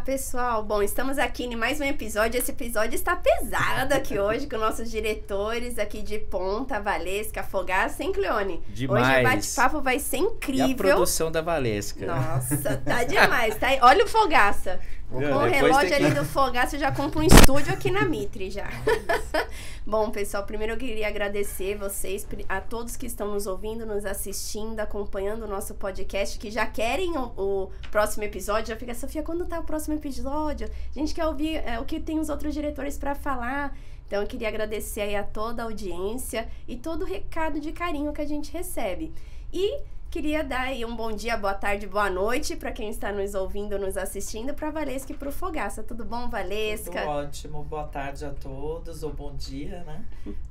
pessoal. Bom, estamos aqui em mais um episódio. Esse episódio está pesado aqui hoje com nossos diretores aqui de ponta, a Valesca, a Fogaça, hein, Cleone? Demais. Hoje o bate-papo vai ser incrível. E a produção da Valesca. Nossa, tá demais. Tá aí. Olha o Fogaça. Com o relógio ali do Fogaça, eu já compro um estúdio aqui na Mitre já. Bom, pessoal, primeiro eu queria agradecer vocês, a todos que estão nos ouvindo, nos assistindo, acompanhando o nosso podcast, que já querem o próximo episódio. Já fica, Sofia, quando tá o próximo episódio? A gente quer ouvir o que tem os outros diretores para falar. Então, eu queria agradecer aí a toda a audiência e todo o recado de carinho que a gente recebe. E queria dar aí um bom dia, boa tarde, boa noite para quem está nos ouvindo, nos assistindo, para a Valesca e para o Fogaça. Tudo bom, Valesca? Tudo ótimo. Boa tarde a todos, ou bom dia, né?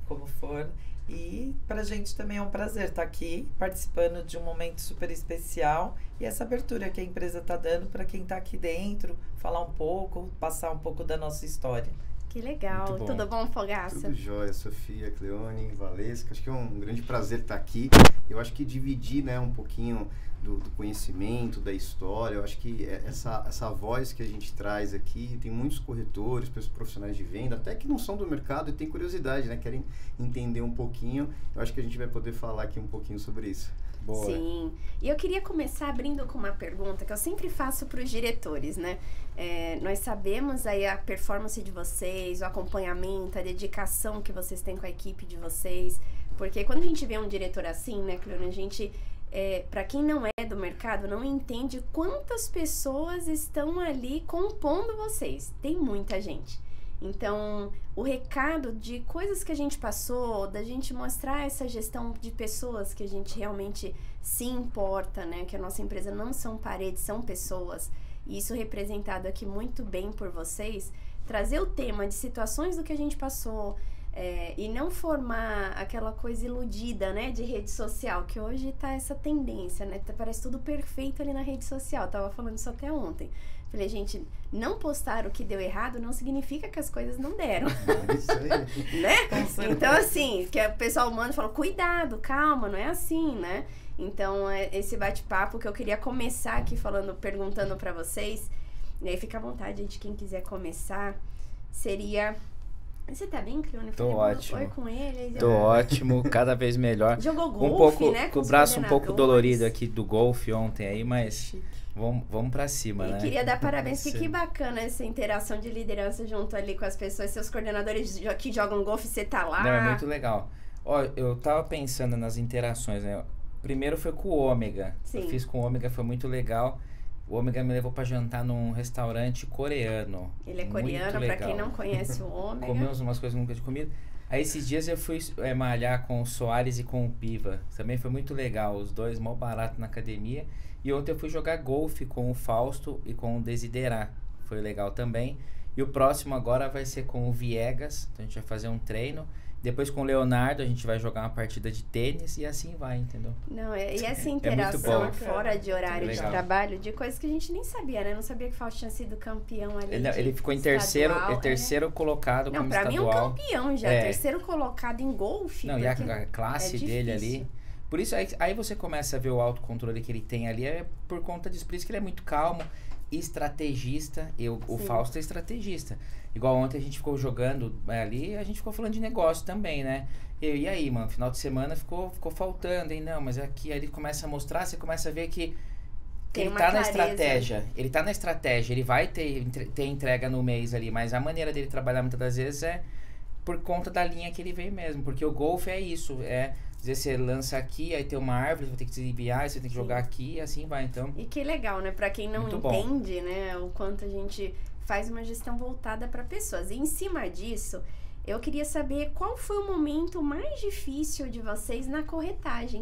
Como for. E pra gente também é um prazer estar aqui, participando de um momento super especial. E essa abertura que a empresa está dando para quem está aqui dentro, falar um pouco, passar um pouco da nossa história. Que legal. Bom. Tudo bom, Fogaça? Tudo jóia, Sofia, Cleone, Valesca. Acho que é um grande prazer estar aqui. Eu acho que dividir, né, um pouquinho do conhecimento, da história. Eu acho que essa voz que a gente traz aqui, tem muitos corretores, profissionais de venda, até que não são do mercado e têm curiosidade, né? Querem entender um pouquinho. Eu acho que a gente vai poder falar aqui um pouquinho sobre isso. Boa. Sim. E eu queria começar abrindo com uma pergunta que eu sempre faço para os diretores, né? Nós sabemos aí a performance de vocês, o acompanhamento, a dedicação que vocês têm com a equipe de vocês. Porque quando a gente vê um diretor assim, né, Cleone, a gente, para quem não é do mercado, não entende quantas pessoas estão ali compondo vocês. Tem muita gente. Então, o recado de coisas que a gente passou, da gente mostrar essa gestão de pessoas que a gente realmente se importa, né? Que a nossa empresa não são paredes, são pessoas. E isso representado aqui muito bem por vocês. Trazer o tema de situações do que a gente passou e não formar aquela coisa iludida, né? De rede social, que hoje tá essa tendência, né? Parece tudo perfeito ali na rede social. Eu tava falando isso até ontem. Falei, gente, não postar o que deu errado não significa que as coisas não deram. Isso aí. Né? Então, assim, que o pessoal humano falou, cuidado, calma, não é assim, né? Então, esse bate-papo que eu queria começar aqui falando, perguntando pra vocês, e aí fica à vontade, gente, quem quiser começar, seria... Você tá bem, Cleone? Tô ótimo. Oi com ele. Tô ótimo, cada vez melhor. Jogou golfe, um pouco, né? Com o braço um pouco dolorido aqui do golfe ontem aí, mas vamos pra cima, né? E queria dar parabéns, que bacana essa interação de liderança junto ali com as pessoas, seus coordenadores que jogam golfe, você tá lá. Não, é muito legal. Ó, eu tava pensando nas interações, né? Primeiro foi com o Ômega. Sim. Eu fiz com o Ômega, foi muito legal. O Ômega me levou pra jantar num restaurante coreano. Ele é coreano, pra quem não conhece o Ômega. Comemos umas coisas que eu nunca tinha comido. Aí esses dias eu fui malhar com o Soares e com o Piva. Também foi muito legal, os dois mó barato na academia. E ontem eu fui jogar golfe com o Fausto e com o Desiderá. Foi legal também. E o próximo agora vai ser com o Viegas. Então a gente vai fazer um treino. Depois com o Leonardo a gente vai jogar uma partida de tênis e assim vai, entendeu? Não, e essa interação fora de horário de trabalho, de coisas que a gente nem sabia, né? Não sabia que o Fausto tinha sido campeão ali. Ele ficou em terceiro colocado como estadual. Não, pra mim é um campeão já. Terceiro colocado em golfe. Não, e a classe dele ali. Por isso, aí você começa a ver o autocontrole que ele tem ali, é por conta disso. Por isso que ele é muito calmo, estrategista. O Fausto é estrategista. Igual ontem a gente ficou jogando ali, a gente ficou falando de negócio também, né? E aí, mano, final de semana ficou faltando, hein? Não, mas aqui aí ele começa a mostrar, você começa a ver que ele tá na estratégia. Ele tá na estratégia, ele vai ter entrega no mês ali, mas a maneira dele trabalhar muitas das vezes é por conta da linha que ele veio mesmo. Porque o golfe é isso, às vezes você lança aqui, aí tem uma árvore, você vai ter que desviar, você tem que jogar aqui e assim vai, então... E que legal, né? Pra quem não entende, né? O quanto a gente faz uma gestão voltada para pessoas. E em cima disso, eu queria saber qual foi o momento mais difícil de vocês na corretagem.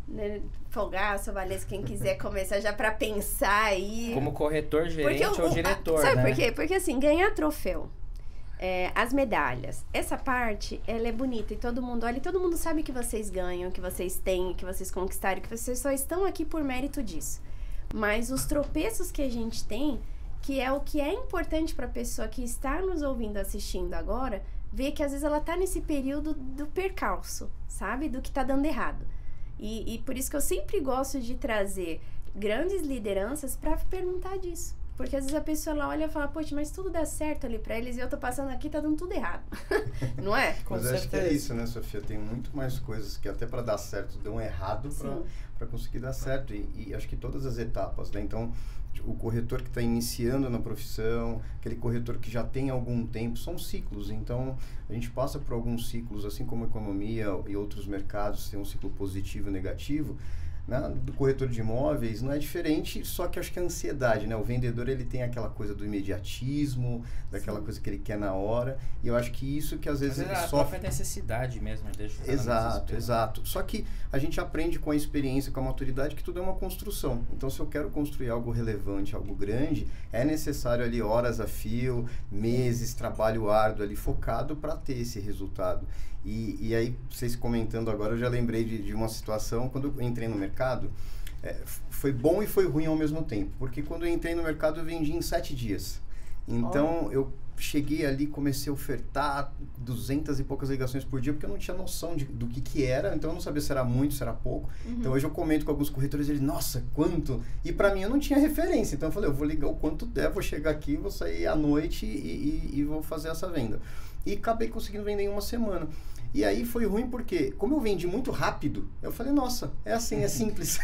Né? Fogaça, Valesca, quem quiser começar já para pensar aí. Como corretor, gerente ou diretor, sabe né? por quê? Porque assim, ganhar troféu, as medalhas, essa parte, ela é bonita e todo mundo olha e todo mundo sabe que vocês ganham, que vocês têm, que vocês conquistaram, que vocês só estão aqui por mérito disso. Mas os tropeços que a gente tem, que é o que é importante para a pessoa que está nos ouvindo, assistindo agora, ver que às vezes ela está nesse período do percalço, sabe? Do que está dando errado. E por isso que eu sempre gosto de trazer grandes lideranças para perguntar disso. Porque às vezes a pessoa lá olha e fala, poxa, mas tudo dá certo ali pra eles e eu tô passando aqui, tá dando tudo errado. Não é? Mas acho que é isso, né, Sofia? Tem muito mais coisas que até para dar certo dão errado para conseguir dar certo. E acho que todas as etapas, né? Então, o corretor que está iniciando na profissão, aquele corretor que já tem algum tempo, são ciclos. Então, a gente passa por alguns ciclos, assim como a economia e outros mercados tem um ciclo positivo e negativo. Né? Do corretor de imóveis não é diferente, só que acho que a ansiedade, né? O vendedor, ele tem aquela coisa do imediatismo, daquela coisa que ele quer na hora, e eu acho que isso que às vezes ele sofre... a necessidade mesmo, deixa Exato. Só que a gente aprende com a experiência, com a maturidade, que tudo é uma construção. Então, se eu quero construir algo relevante, algo grande, é necessário ali horas a fio, meses, trabalho árduo ali, focado para ter esse resultado. E aí, vocês comentando agora, eu já lembrei de uma situação, quando eu entrei no mercado, foi bom e foi ruim ao mesmo tempo, porque quando eu entrei no mercado, eu vendi em 7 dias. Então, eu cheguei ali, comecei a ofertar 200 e poucas ligações por dia, porque eu não tinha noção do que era, então eu não sabia se era muito, se era pouco. Então, hoje eu comento com alguns corretores, eles, nossa, quanto? E para mim, eu não tinha referência, então eu falei, eu vou ligar o quanto der, vou chegar aqui, vou sair à noite e vou fazer essa venda. E acabei conseguindo vender em uma semana. E aí foi ruim porque, como eu vendi muito rápido, eu falei, nossa, é assim, é simples.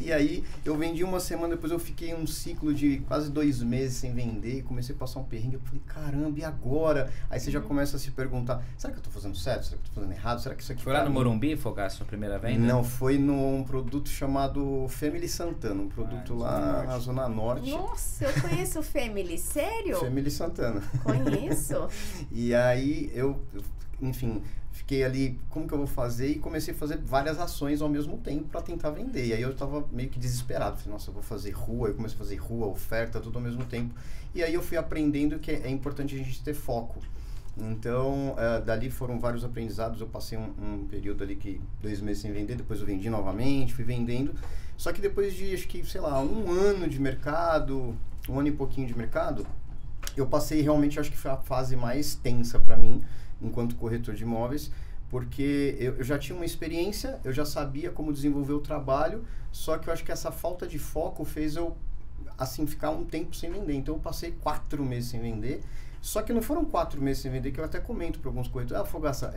E aí eu vendi uma semana, depois eu fiquei um ciclo de quase 2 meses sem vender, comecei a passar um perrengue, eu falei, caramba, e agora? Aí você já começa a se perguntar, será que eu tô fazendo certo? Será que eu tô fazendo errado? Será que isso aqui... Foi lá no Morumbi, Fogaça, sua primeira venda? Não, foi num produto chamado Family Santana, um produto lá na Zona Norte. Nossa, eu conheço o Family, sério? Family Santana. Conheço. E aí enfim, fiquei ali, como que eu vou fazer? E comecei a fazer várias ações ao mesmo tempo para tentar vender. E aí eu tava meio que desesperado. Falei, nossa, eu vou fazer rua. Eu comecei a fazer rua, oferta, tudo ao mesmo tempo. E aí eu fui aprendendo que é importante a gente ter foco. Então, dali foram vários aprendizados. Eu passei um período ali que 2 meses sem vender, depois eu vendi novamente, fui vendendo. Só que depois de, acho que, sei lá, 1 ano de mercado, 1 ano e pouquinho de mercado, eu passei realmente, acho que foi a fase mais tensa para mim, enquanto corretor de imóveis, porque eu já tinha uma experiência, eu já sabia como desenvolver o trabalho, só que eu acho que essa falta de foco fez eu, assim, ficar um tempo sem vender. Então, eu passei 4 meses sem vender, só que não foram 4 meses sem vender, que eu até comento para alguns corretores, Fogaça,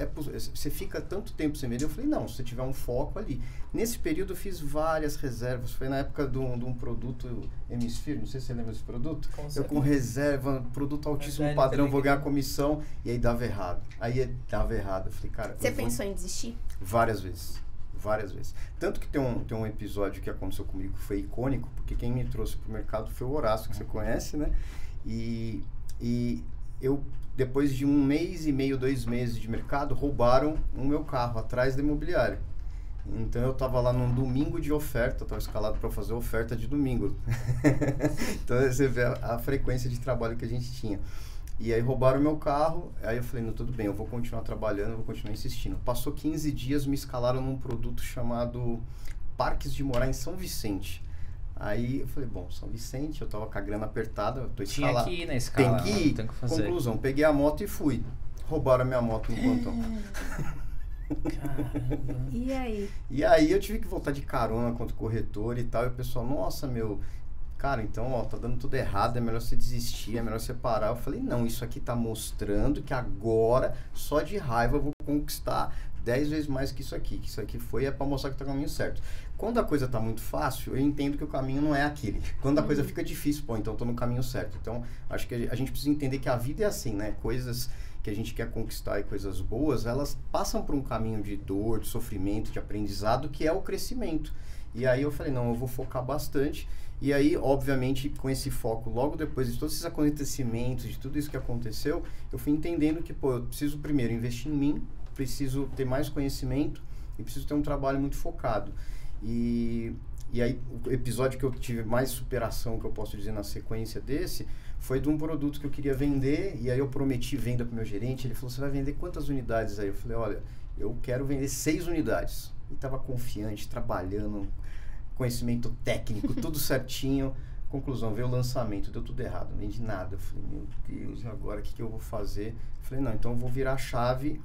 você fica tanto tempo sem vender? Eu falei, não, se você tiver um foco ali. Nesse período eu fiz várias reservas, foi na época de um produto Hemisphere, não sei se você lembra desse produto, eu com reserva, produto altíssimo padrão, vou ganhar comissão, e aí dava errado. Eu falei, cara... Você pensou em desistir? Várias vezes. Tanto que tem um episódio que aconteceu comigo que foi icônico, porque quem me trouxe pro mercado foi o Horácio, que você conhece, né? E eu, depois de 1 mês e meio, 2 meses de mercado, roubaram o meu carro atrás da imobiliária. Então eu estava lá num domingo de oferta, estava escalado para fazer oferta de domingo. Então você vê a frequência de trabalho que a gente tinha. E aí roubaram o meu carro, aí eu falei, não, tudo bem, eu vou continuar trabalhando, eu vou continuar insistindo. Passou 15 dias, me escalaram num produto chamado Parques de Morar em São Vicente. Aí eu falei, bom, São Vicente, eu tava com a grana apertada, eu tô escalado. Tinha que ir na escala. Tem que ir. Conclusão, peguei a moto e fui. Roubaram a minha moto no plantão. Caramba. E aí? E aí eu tive que voltar de carona contra o corretor e tal, e o pessoal, nossa, cara, então, tá dando tudo errado, é melhor você desistir, é melhor você parar. Eu falei, não, isso aqui tá mostrando que agora, só de raiva, eu vou conquistar 10 vezes mais que isso aqui é para mostrar que tá no caminho certo. Quando a coisa tá muito fácil, eu entendo que o caminho não é aquele. Quando a coisa fica difícil, então eu tô no caminho certo. Então, acho que a gente precisa entender que a vida é assim, né? Coisas que a gente quer conquistar e coisas boas, elas passam por um caminho de dor, de sofrimento, de aprendizado, que é o crescimento. E aí eu falei, não, eu vou focar bastante. E aí, obviamente, com esse foco, logo depois de todos esses acontecimentos, de tudo isso que aconteceu, eu fui entendendo que, eu preciso primeiro investir em mim, preciso ter mais conhecimento e preciso ter um trabalho muito focado. E aí, o episódio que eu tive mais superação, que eu posso dizer na sequência desse, foi de um produto que eu queria vender, e aí eu prometi venda para o meu gerente, ele falou, você vai vender quantas unidades aí? Eu falei, olha, eu quero vender 6 unidades. E estava confiante, trabalhando, conhecimento técnico, tudo certinho. Conclusão, veio o lançamento, deu tudo errado, não vendi nada. Eu falei, meu Deus, agora o que eu vou fazer? Eu falei, não, então eu vou virar a chave.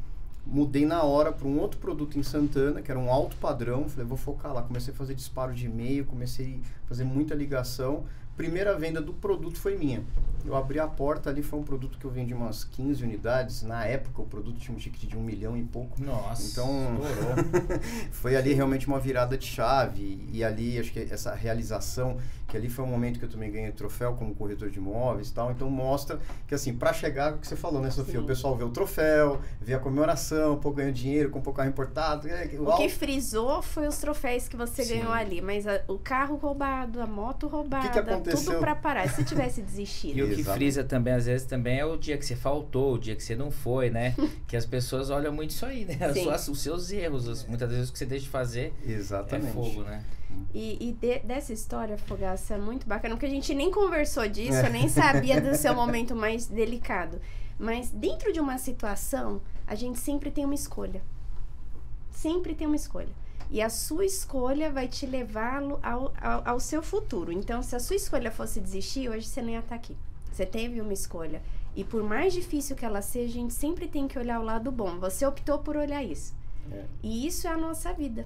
Mudei na hora para um outro produto em Santana, que era um alto padrão. Falei, vou focar lá. Comecei a fazer disparo de e-mail, comecei a fazer muita ligação primeira venda do produto foi minha. Eu abri a porta ali, foi um produto que eu vendi umas 15 unidades. Na época, o produto tinha um ticket de 1 milhão e pouco. Nossa, então, foi ali realmente uma virada de chave. E ali, acho que essa realização, que ali foi um momento que eu também ganhei troféu como corretor de imóveis e tal. Então, mostra que, assim, para chegar, o que você falou, né, Sofia? O pessoal vê o troféu, vê a comemoração, pô, ganhou dinheiro, comprou o carro importado. O que frisou foi os troféus que você ganhou ali. Mas o carro roubado, a moto roubada, que aconteceu? Tudo para parar. Se tivesse desistido. E o que frisa também, às vezes, também é o dia que você faltou, o dia que você não foi, né? Que as pessoas olham muito isso aí, né? Os seus erros, muitas vezes o que você deixa de fazer. Exatamente. É fogo, né? Dessa história, Fogaça, é muito bacana, porque a gente nem conversou disso, eu nem sabia do seu momento mais delicado. Mas dentro de uma situação, a gente sempre tem uma escolha. Sempre tem uma escolha. E a sua escolha vai te levar ao seu futuro. Então, se a sua escolha fosse desistir, hoje você não ia estar aqui. Você teve uma escolha. E por mais difícil que ela seja, a gente sempre tem que olhar o lado bom. Você optou por olhar isso. E isso é a nossa vida.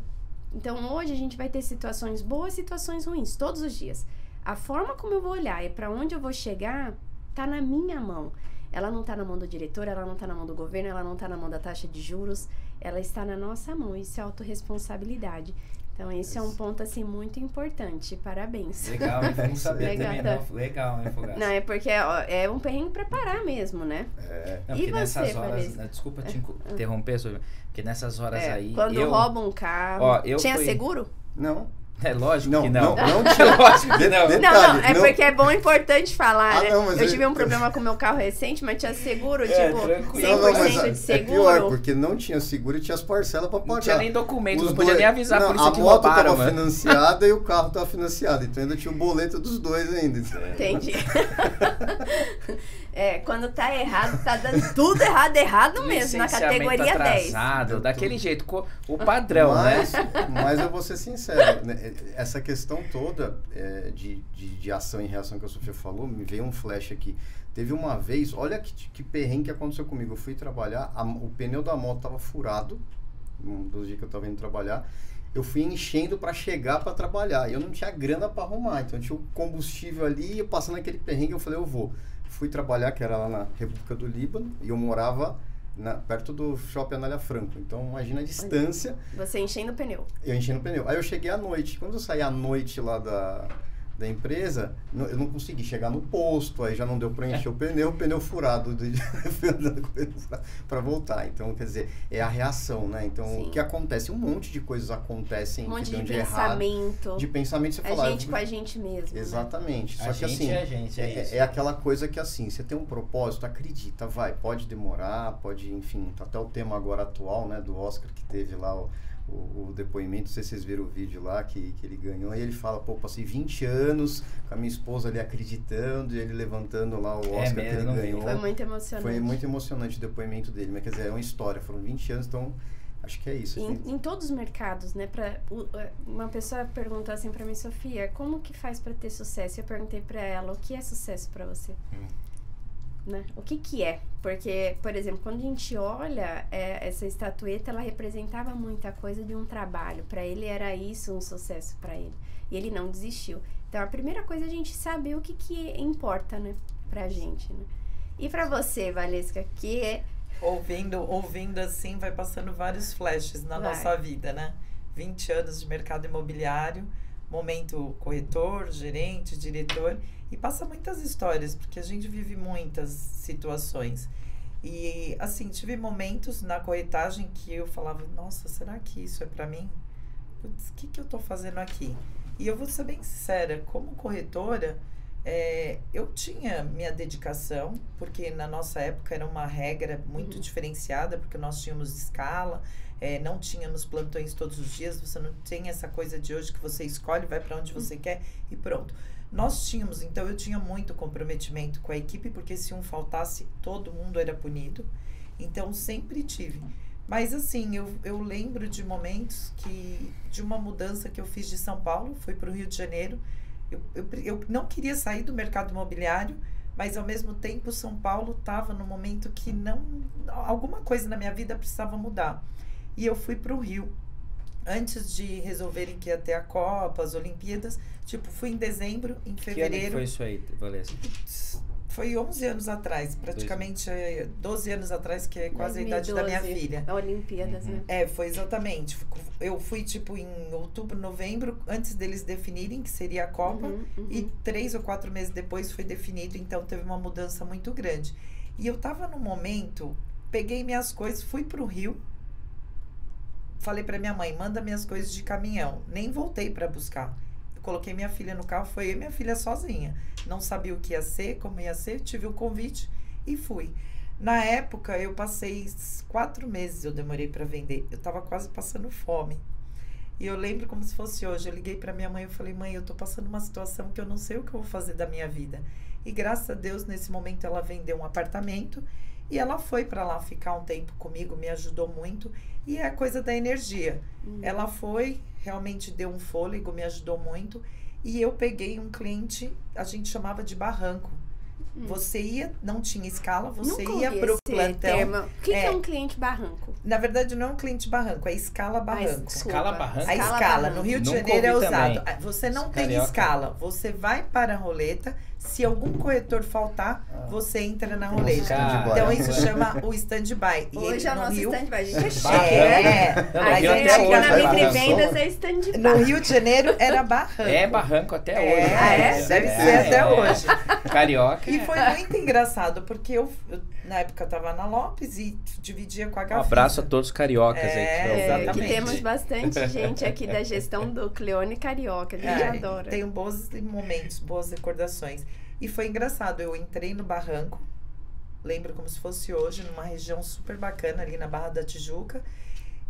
Então, hoje a gente vai ter situações boas, situações ruins, todos os dias. A forma como eu vou olhar e para onde eu vou chegar, tá na minha mão. Ela não tá na mão do diretor, ela não tá na mão do governo, ela não tá na mão da taxa de juros, ela está na nossa mão. Isso é autorresponsabilidade. Então, esse é um ponto, assim, muito importante. Parabéns. Legal, hein? Não sabia também, não. Legal, hein, Fogaça? Não, é porque é um perrengue pra parar mesmo, né? Não, e nessas horas... Desculpa te interromper, porque nessas horas aí... Quando roubam um carro... Tinha seguro? Não. É lógico que não. Não tinha. Lógico que não. Detalhe, não, porque é bom, importante falar, né? Não, eu tive um problema com o meu carro recente, mas tinha seguro, tranquilo. 100% de seguro. É pior, porque não tinha seguro e tinha as parcelas pra pagar. Não tinha nem documento, não podia nem avisar a polícia que roubaram. A moto tava financiada e o carro tava financiado, então ainda tinha o boleto dos dois ainda. Entendi. Quando tá errado, tá dando tudo errado mesmo, na categoria atrasado, 10. Daquele jeito, o padrão, né? Mas eu vou ser sincero, né? Essa questão toda de ação e reação que a Sofia falou, me veio um flash aqui. Teve uma vez, olha que perrengue que aconteceu comigo. Eu fui trabalhar, o pneu da moto tava furado, um dos dias que eu tava indo trabalhar. Eu fui enchendo para chegar para trabalhar. E eu não tinha grana para arrumar. Então, eu tinha o combustível ali, eu passando aquele perrengue, eu falei, eu vou. Fui trabalhar, que era lá na República do Líbano, e eu morava perto do Shopping Anália Franco. Então, imagina a distância. Você enchendo o pneu. Eu enchendo o pneu. Aí eu cheguei à noite. Quando eu saí à noite lá da empresa, eu não consegui chegar no posto, aí já não deu para encher o pneu furado, para voltar. Então, quer dizer, é a reação, né? Então, sim. O que acontece? Um monte de coisas acontecem que dão de errado. De pensamento. Você fala, a gente com a gente mesmo. Exatamente. Né? Só que assim, é aquela coisa que assim, você tem um propósito, acredita, pode demorar, enfim, até o tema agora atual, né, do Oscar que teve lá, o depoimento, não sei se vocês viram o vídeo lá que ele ganhou, e ele fala, passei 20 anos com a minha esposa ali acreditando, e ele levantando lá o Oscar que ele ganhou. Foi muito emocionante. Foi muito emocionante o depoimento dele, mas quer dizer, é uma história, foram 20 anos, então acho que é isso. Em todos os mercados, né, uma pessoa perguntou assim pra mim, Sofia, como que faz pra ter sucesso? Eu perguntei pra ela, o que é sucesso pra você? Né? O que é? Porque, por exemplo, quando a gente olha essa estatueta, ela representava muita coisa de um trabalho. Para ele era isso um sucesso para ele. E ele não desistiu. Então, a primeira coisa é a gente saber o que importa, né? Pra gente, né? E para você, Valesca, que é... Ouvindo assim, vai passando vários flashes na nossa vida, né? 20 anos de mercado imobiliário, momento corretor, gerente, diretor, e passa muitas histórias, porque a gente vive muitas situações. E, assim, tive momentos na corretagem que eu falava, nossa, será que isso é pra mim? Putz, o que eu tô fazendo aqui? E eu vou ser bem sincera, como corretora, eu tinha minha dedicação, porque na nossa época era uma regra muito diferenciada, porque nós tínhamos escala, não tínhamos plantões todos os dias, você não tem essa coisa de hoje que você escolhe, vai para onde você quer e pronto. Nós tínhamos, então eu tinha muito comprometimento com a equipe, porque se um faltasse, todo mundo era punido. Então sempre tive. Mas assim, eu lembro de momentos de uma mudança que eu fiz de São Paulo, fui para o Rio de Janeiro. Eu não queria sair do mercado imobiliário, mas ao mesmo tempo São Paulo estava no momento que alguma coisa na minha vida precisava mudar. E eu fui para o Rio. antes de resolverem que ia ter a Copa, as Olimpíadas, tipo, fui em dezembro, em fevereiro. Que ano que foi isso aí, Valesca? Foi 11 anos atrás, praticamente 12 anos atrás, que é quase 2012, a idade da minha filha. Olimpíadas, né? Foi exatamente. Eu fui, tipo, em outubro, novembro, antes deles definirem que seria a Copa, e 3 ou 4 meses depois foi definido, então teve uma mudança muito grande. E eu tava no momento, peguei minhas coisas, fui pro Rio, falei pra minha mãe, manda minhas coisas de caminhão. Nem voltei pra buscar. Coloquei minha filha no carro, foi eu e minha filha sozinha. Não sabia o que ia ser, como ia ser, tive o convite e fui. Na época, eu passei 4 meses, eu demorei para vender. Eu tava quase passando fome. E eu lembro como se fosse hoje. Eu liguei para minha mãe e falei, mãe, eu tô passando uma situação que eu não sei o que eu vou fazer da minha vida. E graças a Deus, nesse momento, ela vendeu um apartamento e ela foi para lá ficar um tempo comigo, me ajudou muito. E é a coisa da energia. Ela foi, realmente deu um fôlego, me ajudou muito. E eu peguei um cliente, a gente chamava de barranco. Você ia, não tinha escala, você ia pro plantão. O que é um cliente barranco? Na verdade, não é um cliente barranco, é escala barranco. Escala barranco? A escala, no Rio de Janeiro é usado. Você não tem Carioca. escala, você vai para a roleta, se algum corretor faltar, você entra na roleta. Então isso chama o stand-by. Hoje é o nosso stand-by, a gente é chique. Aqui na Vitre Vendas é stand-by. No Rio de Janeiro era barranco. É barranco até hoje. Deve ser até hoje. Carioca. E foi muito engraçado, porque eu na época eu tava na Lopes e dividia com a Gafisa. Um abraço a todos os cariocas aí. Que temos bastante gente aqui da gestão do Cleone carioca, a gente adora. Tenho bons momentos, boas recordações. E foi engraçado, eu entrei no barranco, lembro como se fosse hoje, numa região super bacana ali na Barra da Tijuca,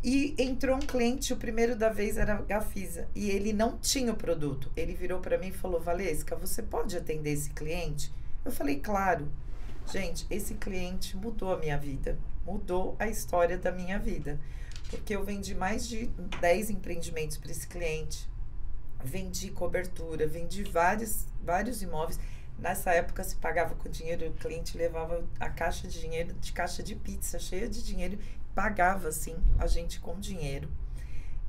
e entrou um cliente, o primeiro da vez era a Gafisa, e ele não tinha o produto. Ele virou para mim e falou, Valesca, você pode atender esse cliente? Eu falei, claro. Gente, esse cliente mudou a minha vida, mudou a história da minha vida, porque eu vendi mais de 10 empreendimentos para esse cliente, vendi cobertura, vendi vários imóveis. Nessa época se pagava com dinheiro, o cliente levava a caixa de dinheiro, de caixa de pizza cheia de dinheiro, pagava assim a gente com dinheiro.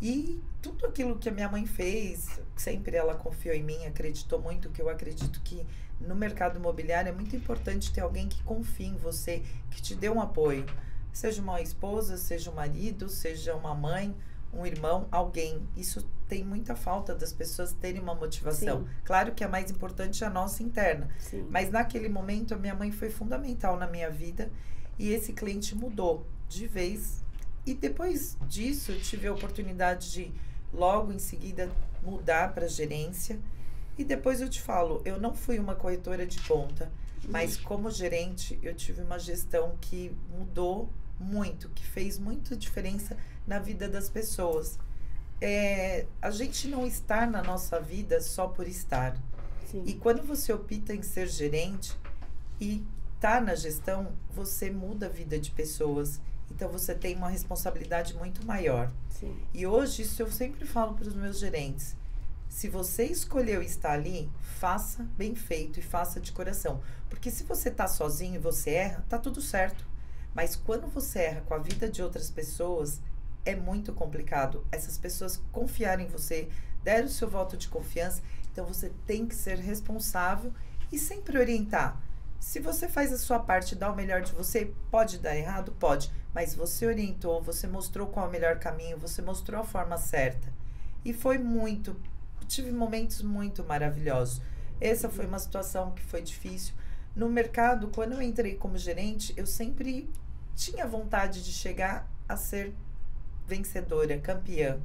E tudo aquilo que a minha mãe fez, sempre ela confiou em mim, acreditou muito, que eu acredito que no mercado imobiliário é muito importante ter alguém que confie em você, que te dê um apoio. Seja uma esposa, seja um marido, seja uma mãe, um irmão, alguém. Isso tem muita falta das pessoas terem uma motivação. Sim. Claro que a mais importante é a nossa interna. Sim. Mas naquele momento a minha mãe foi fundamental na minha vida e esse cliente mudou de vez. E depois disso eu tive a oportunidade de logo em seguida mudar para gerência. E depois eu te falo, eu não fui uma corretora de ponta, mas como gerente eu tive uma gestão que mudou muito, que fez muita diferença na vida das pessoas. A gente não está na nossa vida só por estar. Sim. E quando você opta em ser gerente e tá na gestão, você muda a vida de pessoas. Então você tem uma responsabilidade muito maior. Sim. E hoje isso eu sempre falo para os meus gerentes. Se você escolheu estar ali, faça bem feito e faça de coração. Porque se você tá sozinho e você erra, tá tudo certo. Mas quando você erra com a vida de outras pessoas, é muito complicado. Essas pessoas confiarem em você, deram o seu voto de confiança, então você tem que ser responsável e sempre orientar. Se você faz a sua parte e dá o melhor de você, pode dar errado? Pode. Mas você orientou, você mostrou qual é o melhor caminho, você mostrou a forma certa. E foi muito... Tive momentos muito maravilhosos. Essa foi uma situação que foi difícil. No mercado, quando eu entrei como gerente, eu sempre tinha vontade de chegar a ser vencedora, campeã.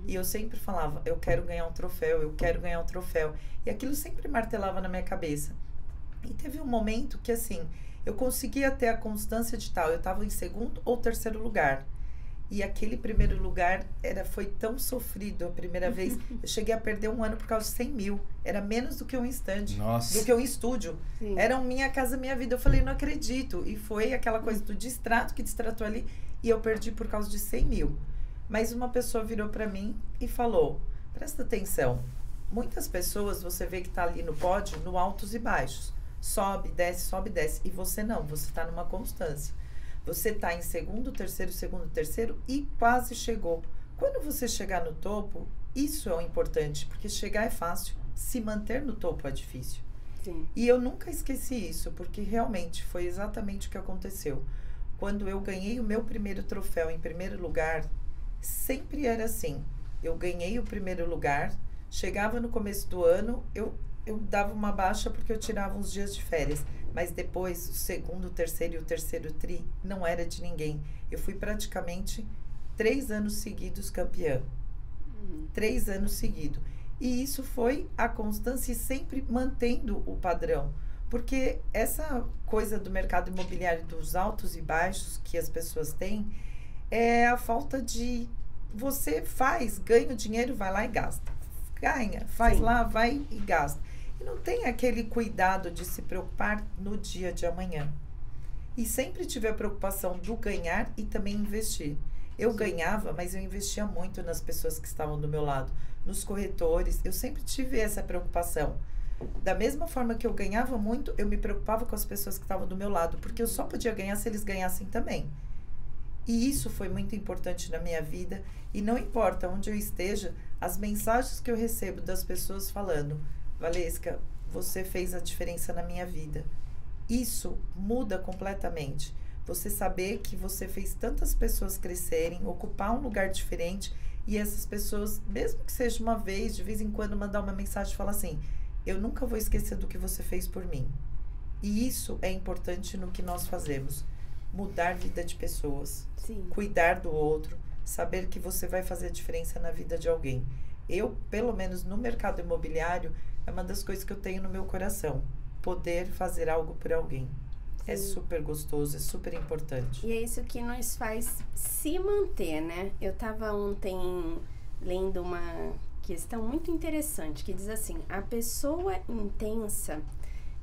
E eu sempre falava, eu quero ganhar um troféu, eu quero ganhar um troféu. E aquilo sempre martelava na minha cabeça. E teve um momento que, assim, eu conseguia ter a constância de tal. Eu estava em 2º ou 3º lugar. E aquele primeiro lugar foi tão sofrido a primeira vez. Eu cheguei a perder um ano por causa de 100 mil. Era menos do que um stand, do que um estúdio. Sim. Era minha casa, minha vida. Eu falei, não acredito. E foi aquela coisa do distrato que distratou ali. E eu perdi por causa de 100 mil. Mas uma pessoa virou para mim e falou, presta atenção. Muitas pessoas você vê que tá ali no pódio, no altos e baixos. Sobe, desce. E você não, você está numa constância. Você está em 2º, 3º, 2º, 3º e quase chegou. Quando você chegar no topo, isso é o importante, porque chegar é fácil, se manter no topo é difícil. Sim. E eu nunca esqueci isso, porque realmente foi exatamente o que aconteceu. Quando eu ganhei o meu primeiro troféu em primeiro lugar, sempre era assim. Eu ganhei o primeiro lugar, chegava no começo do ano, eu dava uma baixa porque eu tirava uns dias de férias. Mas depois, o segundo, o terceiro e o terceiro tri, não era de ninguém. Eu fui praticamente 3 anos seguidos campeã. 3 anos seguidos. E isso foi a constância e sempre mantendo o padrão. Porque essa coisa do mercado imobiliário, dos altos e baixos que as pessoas têm, é a falta de... Você faz, ganha o dinheiro, vai lá e gasta. Ganha, faz Sim. lá, vai e gasta. E não tem aquele cuidado de se preocupar no dia de amanhã. E sempre tive a preocupação do ganhar e também investir. Eu ganhava, mas eu investia muito nas pessoas que estavam do meu lado. Nos corretores, eu sempre tive essa preocupação. Da mesma forma que eu ganhava muito, eu me preocupava com as pessoas que estavam do meu lado, porque eu só podia ganhar se eles ganhassem também. E isso foi muito importante na minha vida, e não importa onde eu esteja, as mensagens que eu recebo das pessoas falando: Valesca, você fez a diferença na minha vida. Isso muda completamente. Você saber que você fez tantas pessoas crescerem, ocupar um lugar diferente, e essas pessoas, mesmo que seja uma vez, de vez em quando, mandar uma mensagem e falar assim: eu nunca vou esquecer do que você fez por mim. E isso é importante no que nós fazemos. Mudar a vida de pessoas. Sim. Cuidar do outro. Saber que você vai fazer a diferença na vida de alguém. Eu, pelo menos no mercado imobiliário, é uma das coisas que eu tenho no meu coração. Poder fazer algo por alguém. Sim. É super gostoso, é super importante. E é isso que nos faz se manter, né? Eu estava ontem lendo uma questão muito interessante que diz assim: a pessoa intensa,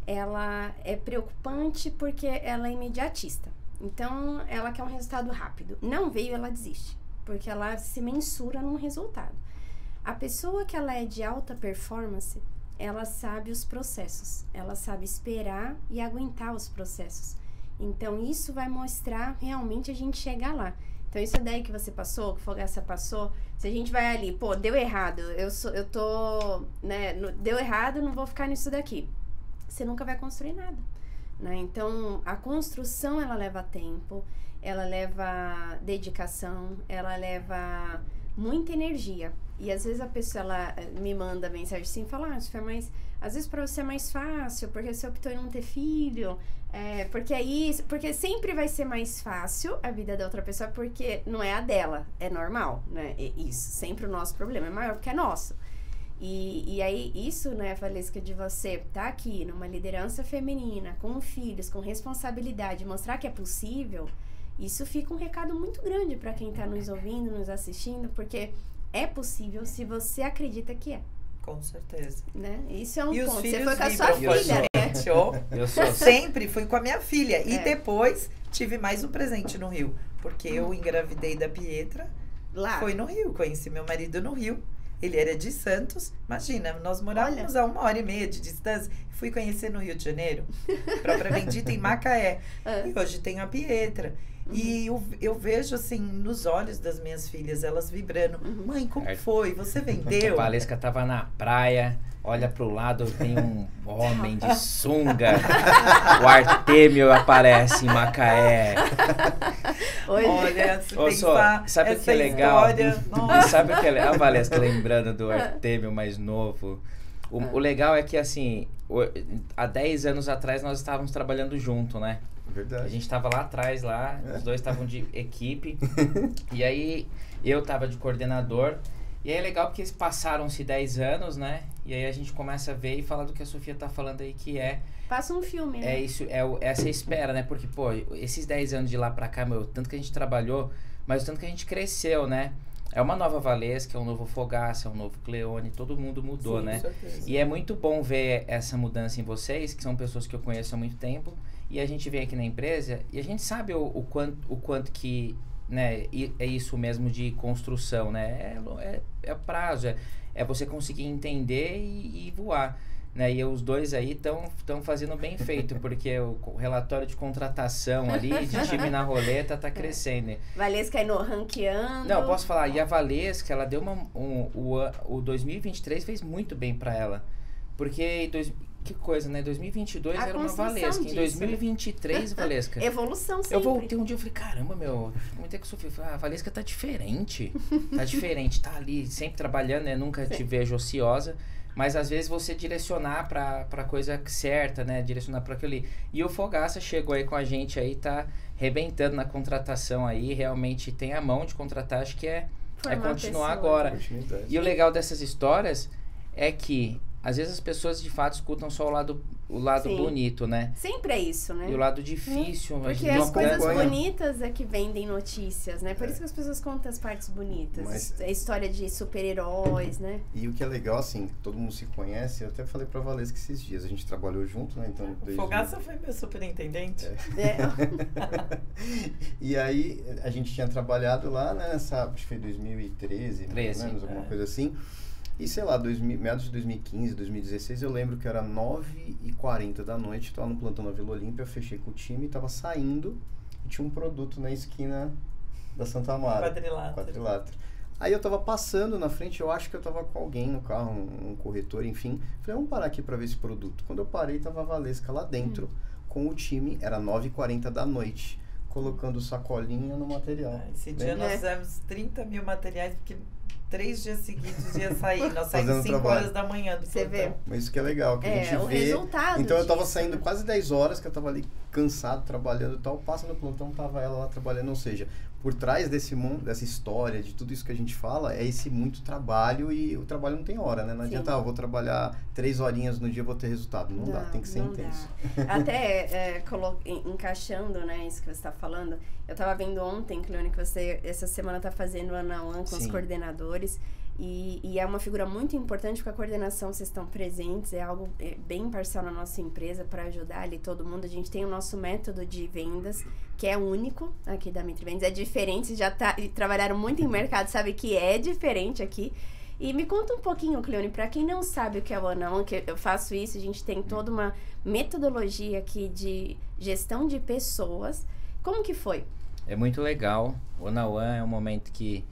ela é preocupante porque ela é imediatista. Então, ela quer um resultado rápido. Não veio, ela desiste, porque ela se mensura num resultado. A pessoa que ela é de alta performance, ela sabe os processos, ela sabe esperar e aguentar os processos. Então, isso vai mostrar realmente a gente chegar lá. Então, isso daí que você passou, que o Fogaça passou, se a gente vai ali, pô, deu errado, deu errado, não vou ficar nisso daqui. Você nunca vai construir nada, né? Então, a construção, ela leva tempo, ela leva dedicação, ela leva muita energia. E às vezes a pessoa, ela me manda mensagem assim, fala: isso foi mais... Às vezes pra você é mais fácil, porque você optou em não ter filho, porque é isso, porque sempre vai ser mais fácil a vida da outra pessoa, porque não é a dela, é normal, né? Isso, sempre o nosso problema é maior porque é nosso. E aí, isso, né, Valesca, de você tá aqui numa liderança feminina, com filhos, com responsabilidade, mostrar que é possível, isso fica um recado muito grande para quem tá nos ouvindo, nos assistindo, porque é possível se você acredita que é. Com certeza. Né? Isso é um e ponto. Os você filhos foi com a sua filha, né? Eu sempre fui com a minha filha. E depois tive mais um presente no Rio. Porque eu engravidei da Pietra. Lá. Foi no Rio. Conheci meu marido no Rio. Ele era de Santos. Imagina, nós morávamos a 1h30 de distância. Fui conhecer no Rio de Janeiro. Propriamente dito, em Macaé. E hoje tenho a Pietra. E eu vejo, assim, nos olhos das minhas filhas, elas vibrando. Mãe, como foi? Você vendeu? A Valesca tava na praia, olha pro lado, vem um homem de sunga. O Artêmio aparece em Macaé. Olha, se pensar, sabe o que é legal? História, sabe o que é legal? A Valesca lembrando do Artêmio mais novo. O legal é que, assim, há 10 anos atrás nós estávamos trabalhando junto, né? Verdade. A gente tava lá atrás, os dois estavam de equipe. E aí, eu tava de coordenador. E aí é legal porque passaram-se 10 anos, né? E aí a gente começa a ver e falar do que a Sofia tá falando aí, que é... Passa um filme, né? É isso, essa espera, né? Porque, pô, esses 10 anos de lá pra cá, meu, tanto que a gente trabalhou, mas o tanto que a gente cresceu, né? É uma nova Valesca, é um novo Fogaça, é um novo Cleone, todo mundo mudou, né? E é muito bom ver essa mudança em vocês, que são pessoas que eu conheço há muito tempo. E a gente vem aqui na empresa e a gente sabe o quanto que, né, é isso mesmo de construção, né? É prazo, é você conseguir entender e voar, né? E os dois aí estão fazendo bem feito, porque o relatório de contratação ali, de time na roleta, tá crescendo. Valesca aí no ranqueando. Não, posso falar, e a Valesca, ela deu o 2023 fez muito bem para ela, porque que coisa, né? 2022 era uma Valesca. Em 2023, Valesca. Evolução sempre. Eu voltei um dia e falei, caramba, como é que eu sofri? A Valesca tá diferente. Tá diferente, tá ali sempre trabalhando, né? Nunca te vejo ociosa. Mas às vezes você direcionar pra coisa certa, né? Direcionar pra aquilo ali. E o Fogaça chegou aí com a gente aí, tá arrebentando na contratação aí. Realmente tem a mão de contratar, acho que é continuar agora. E o legal dessas histórias é que às vezes as pessoas de fato escutam só o lado bonito, né? Sempre é isso, né? E o lado difícil. Porque as coisas bonitas é que vendem notícias, né? Por isso que as pessoas contam as partes bonitas. A história de super-heróis, né? E o que é legal, assim, todo mundo se conhece. Eu até falei pra Valesca que esses dias a gente trabalhou junto, né? Então, o Fogaça foi meu superintendente. E aí a gente tinha trabalhado lá, né? Acho que foi 2013, mais ou menos, alguma coisa assim. E sei lá, meados de 2015, 2016, eu lembro que era 9h40 da noite, tava no plantão na Vila Olímpia, fechei com o time, tava saindo e tinha um produto na esquina da Santa Amaro. Quadrilátero. Aí eu tava passando na frente, eu acho que eu tava com alguém no carro, um corretor, enfim. Falei, vamos parar aqui pra ver esse produto. Quando eu parei, tava a Valesca lá dentro, com o time, era 9h40 da noite, colocando sacolinha no material. Esse dia nós fizemos 30 mil materiais, porque 3 dias seguidos ia sair. Nós saímos 5 horas da manhã do plantão. Mas isso que é legal, que a gente vê. Resultado então eu tava disso, saindo quase 10 horas, que eu tava ali cansado, trabalhando e tal. Passa no plantão, tava ela lá trabalhando. Ou seja, por trás desse mundo, dessa história, de tudo isso que a gente fala, é esse muito trabalho, e o trabalho não tem hora, né? Não adianta, eu vou trabalhar 3 horinhas no dia, vou ter resultado. Não dá, tem que ser intenso. Até encaixando, né, isso que você tá falando, eu tava vendo ontem, Cleone, que você essa semana tá fazendo one-on-one com os coordenadores. E é uma figura muito importante, porque a coordenação, vocês estão presentes, é algo bem parcial na nossa empresa para ajudar ali todo mundo. A gente tem o nosso método de vendas, que é único aqui da Mitri Vendas. É diferente, vocês já trabalharam muito em mercado, sabe que é diferente aqui. E me conta um pouquinho, Cleone, para quem não sabe o que é o one-on-one, que eu faço isso, a gente tem toda uma metodologia aqui de gestão de pessoas. Como que foi? É muito legal. O one-on-one é um momento que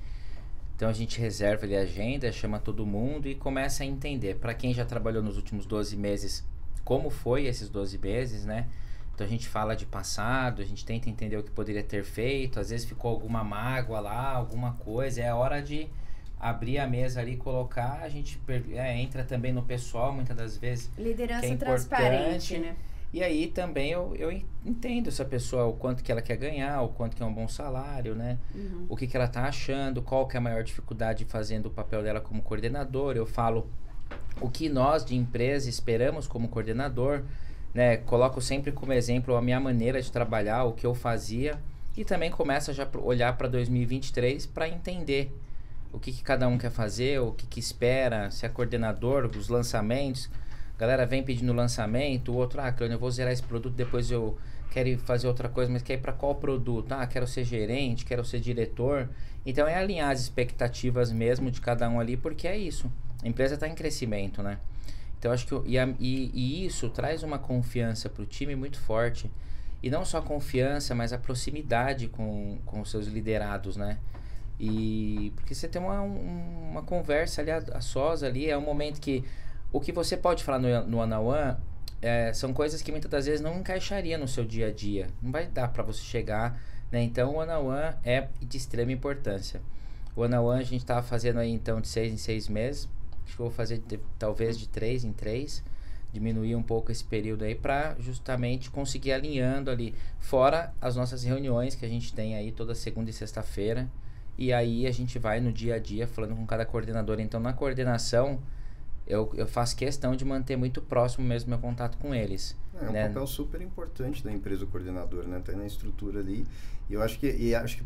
então a gente reserva ali a agenda, chama todo mundo e começa a entender. Para quem já trabalhou nos últimos 12 meses, como foi esses 12 meses, né? Então a gente fala de passado, a gente tenta entender o que poderia ter feito, às vezes ficou alguma mágoa lá, alguma coisa, é a hora de abrir a mesa ali e colocar, a gente entra também no pessoal, muitas das vezes. Liderança transparente, né? E aí também eu entendo essa pessoa, o quanto que ela quer ganhar, o quanto que é um bom salário, né? O que ela tá achando, qual que é a maior dificuldade fazendo o papel dela como coordenador. Eu falo o que nós de empresa esperamos como coordenador, né? Coloco sempre como exemplo a minha maneira de trabalhar, o que eu fazia, e também começa já a olhar para 2023 para entender o que cada um quer fazer, o que espera, se é coordenador, os lançamentos. A galera vem pedindo lançamento, o outro, Cleone, eu vou zerar esse produto, depois eu quero fazer outra coisa, mas quer ir para qual produto? Quero ser gerente, quero ser diretor. Então é alinhar as expectativas mesmo de cada um ali, porque é isso. A empresa está em crescimento, né? Então acho que e isso traz uma confiança para o time muito forte. E não só a confiança, mas a proximidade com os seus liderados, né? E porque você tem uma conversa ali a sós ali, é um momento que o que você pode falar no one-on-one são coisas que muitas das vezes não encaixaria no seu dia a dia. Não vai dar para você chegar, né? Então o one-on-one é de extrema importância. O one-on-one a gente estava fazendo aí então de 6 em 6 meses. Acho que eu vou fazer talvez de 3 em 3. Diminuir um pouco esse período aí para justamente conseguir alinhando ali. Fora as nossas reuniões que a gente tem aí toda segunda e sexta-feira. E aí a gente vai no dia a dia falando com cada coordenador. Então na coordenação eu faço questão de manter muito próximo mesmo meu contato com eles. É um papel super importante da empresa do coordenador, né? Tá na estrutura ali. E eu acho que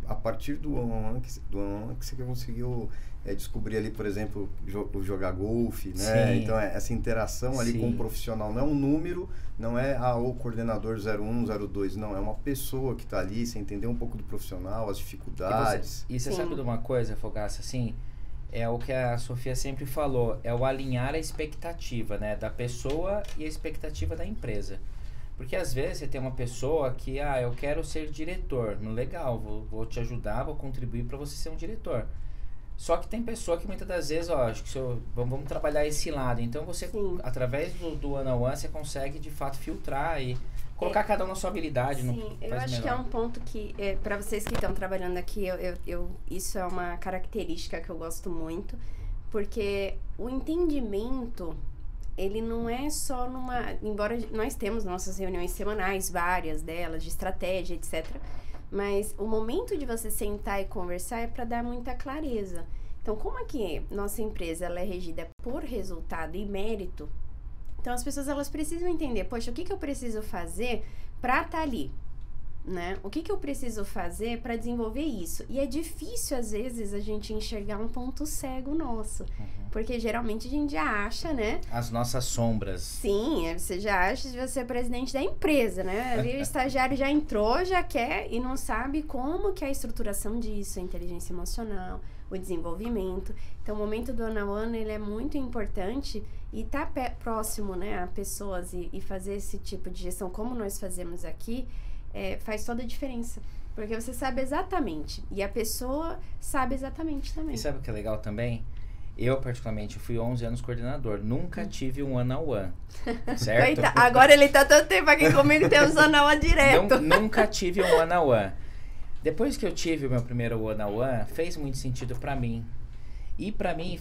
a partir do one-on-one que você conseguiu descobrir ali, por exemplo, jogar golfe, né? Sim. Então essa interação ali com o profissional não é um número, não é o coordenador 01, 02, não, é uma pessoa que tá ali, você entender um pouco do profissional, as dificuldades. E você sabe de uma coisa, Fogaça, assim, é o que a Sofia sempre falou, é o alinhar a expectativa, né, da pessoa e a expectativa da empresa. Porque às vezes você tem uma pessoa que, eu quero ser diretor, legal, vou te ajudar, vou contribuir para você ser um diretor. Só que tem pessoa que muitas das vezes, acho que vamos trabalhar esse lado. Então você, através do one-on-one, você consegue de fato filtrar e colocar cada um na sua habilidade. Sim, eu acho que é um ponto que, para vocês que estão trabalhando aqui, isso é uma característica que eu gosto muito, porque o entendimento, ele não é só embora nós temos nossas reuniões semanais, várias delas, de estratégia, etc., mas o momento de você sentar e conversar é para dar muita clareza. Então, como é que nossa empresa ela é regida por resultado e mérito, então as pessoas elas precisam entender, poxa, o que eu preciso fazer para estar ali? Né? O que eu preciso fazer para desenvolver isso? E é difícil, às vezes, a gente enxergar um ponto cego nosso. Porque geralmente a gente já acha, né? As nossas sombras. Sim, você já acha de você ser presidente da empresa, né? Ali o estagiário já entrou, já quer e não sabe como que é a estruturação disso, a inteligência emocional, o desenvolvimento. Então, o momento do one-on-one, ele é muito importante e estar próximo, né, a pessoas e fazer esse tipo de gestão, como nós fazemos aqui, faz toda a diferença. Porque você sabe exatamente. E a pessoa sabe exatamente também. E sabe o que é legal também? Eu, particularmente, fui 11 anos coordenador. Nunca tive um one-on-one. Certo? Agora ele tá tanto tempo aqui comigo, tem um one-on-one direto. Nunca tive um one-on-one. Depois que eu tive o meu primeiro one-on-one, fez muito sentido pra mim. E pra mim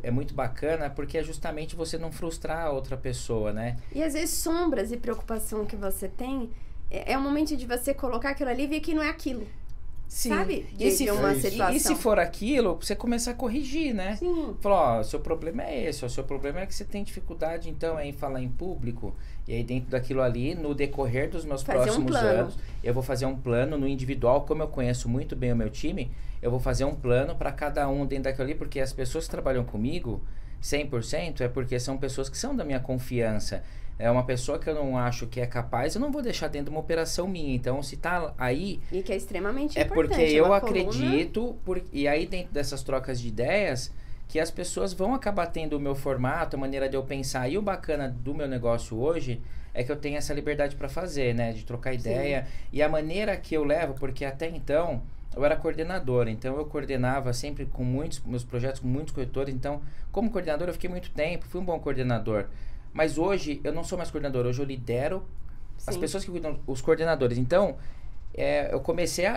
é muito bacana porque é justamente você não frustrar a outra pessoa, né? E às vezes sombras e preocupação que você tem, é o momento de você colocar aquilo ali e ver que não é aquilo. Sim. Sabe? De uma situação. E se for aquilo, você começar a corrigir, né? Sim. Falar, o seu problema é esse, o seu problema é que você tem dificuldade, então, em falar em público. E aí, dentro daquilo ali, no decorrer dos meus próximos anos, eu vou fazer um plano no individual, como eu conheço muito bem o meu time, eu vou fazer um plano para cada um dentro daquilo ali, porque as pessoas que trabalham comigo, 100%, é porque são pessoas que são da minha confiança. É uma pessoa que eu não acho que é capaz, eu não vou deixar dentro de uma operação minha. Então, se tá aí... E que é extremamente importante. É porque eu acredito, coluna... e aí dentro dessas trocas de ideias, que as pessoas vão acabar tendo o meu formato, a maneira de eu pensar. E o bacana do meu negócio hoje é que eu tenho essa liberdade para fazer, né? De trocar ideia. Sim. E a maneira que eu levo, porque até então... Eu era coordenador, então eu coordenava sempre com meus projetos com muitos corretores. Então, como coordenador, eu fiquei muito tempo, fui um bom coordenador. Mas hoje, eu não sou mais coordenador, hoje eu lidero as pessoas que cuidam, os coordenadores. Então, eu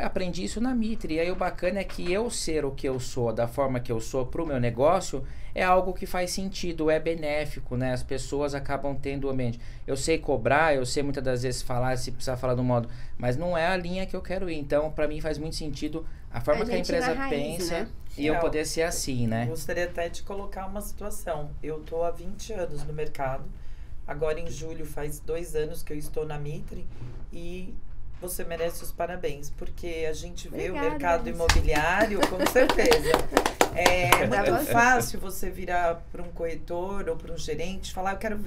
aprendi isso na Mitre. E aí o bacana é que eu ser o que eu sou, da forma que eu sou pro meu negócio, é algo que faz sentido, é benéfico, né? As pessoas acabam tendo o ambiente. Eu sei cobrar, eu sei muitas das vezes falar, se precisar falar do modo, mas não é a linha que eu quero ir. Então, para mim faz muito sentido a forma que a empresa pensa, né? E eu poder ser assim, né? Gostaria até de colocar uma situação. Eu tô há 20 anos no mercado. Agora em julho faz 2 anos que eu estou na Mitre e você merece os parabéns, porque a gente vê o mercado imobiliário, com certeza. É muito fácil você virar para um corretor ou para um gerente e falar, eu quero